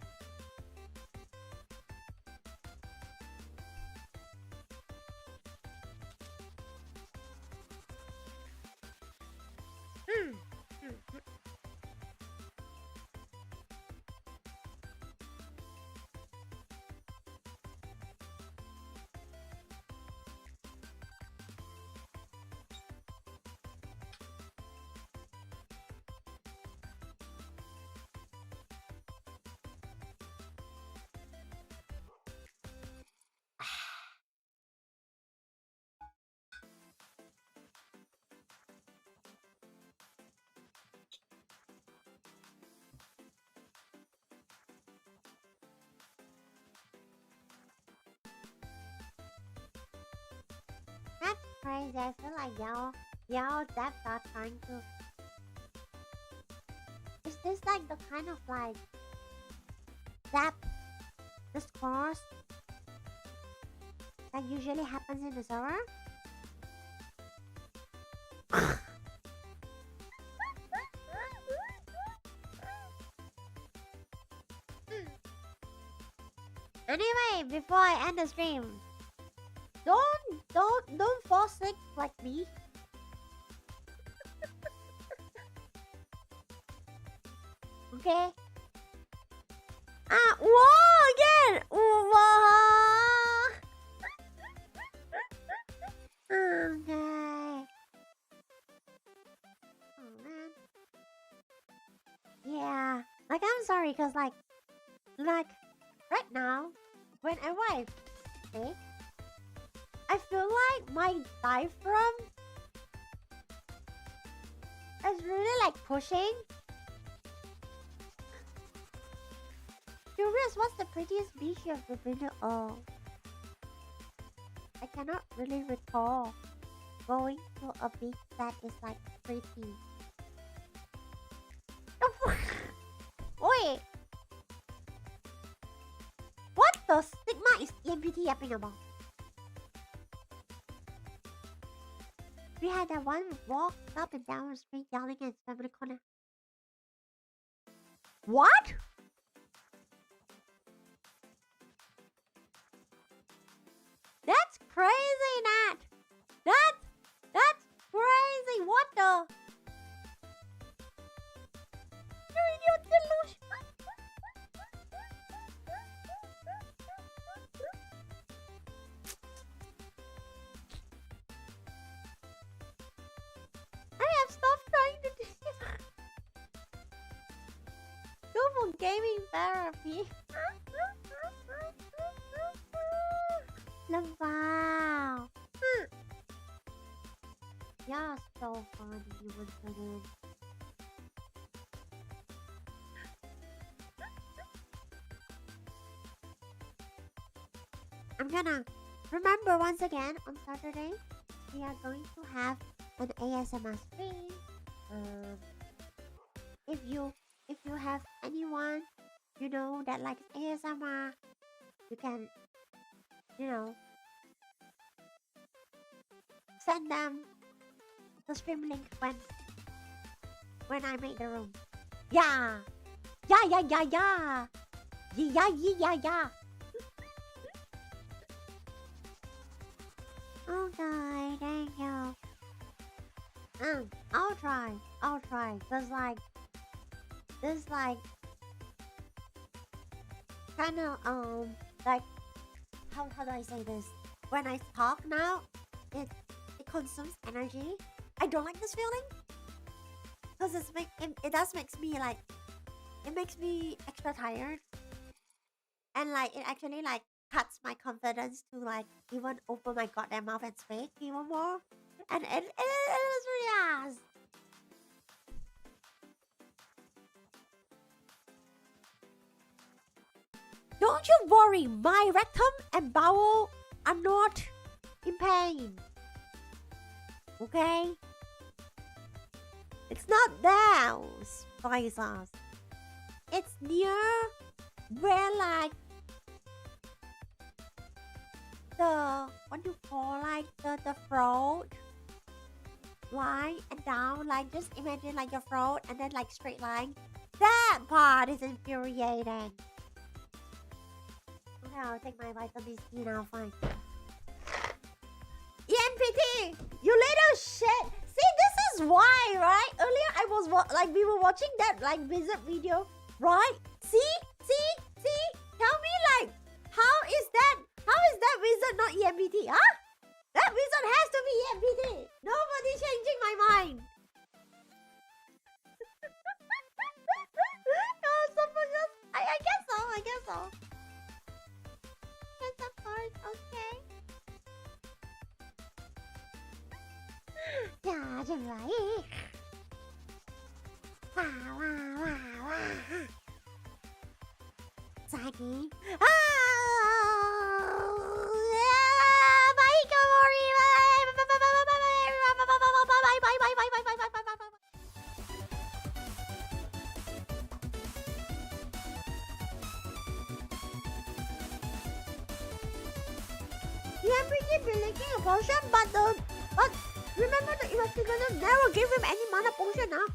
That's crazy. I feel like y'all depth are trying to. Is this like the kind of like zap discourse that usually happens in the server? Anyway, before I end the stream, don't fall sick like me. Okay. Whoa again. Whoa. Okay. Oh man. Yeah. Like I'm sorry, cause like right now, whenever I speak, I feel like my diaphragm is really like pushing. Curious, what's the prettiest beach you have been to? Oh, I cannot really recall going to a beach that is like pretty. Wait, what the stigma is EMPT yapping about? We had that one walk up and down the street yelling at family corner. What? That's crazy, Nat. That's crazy. What the? gaming therapy. Wow. You're so funny, once again. I'm gonna remember once again on Saturday we are going to have an ASMR stream. If you have anyone you know that likes ASMR, you can, you know, send them the stream link when I make the room. Yeah. Yeah. Okay, thank you. I'll try. There's like kind of like how do I say this? When I talk now, it consumes energy. I don't like this feeling because it does makes me like, it makes me extra tired, and like it actually like cuts my confidence to like even open my goddamn mouth and speak even more, and it is really ass. Don't you worry, my rectum and bowel are not in pain. Okay? It's not there, spice sauce. It's near where like the, what do you call, like the throat line and down, like just imagine like your throat and then like straight line. That part is infuriating. Okay, I'll take my vitamin C now, fine. ENPT, you little shit. See, this is why, right? Earlier I was like, we were watching that like wizard video, right? See? Tell me like, how is that wizard not ENPT, huh? That wizard has to be ENPT. Nobody changing my mind. I guess so. Yes, of course, okay. Yeah, just right. Wow. Sagi. ENPT be licking a potion, but remember the investigator never gave him any mana potion, huh?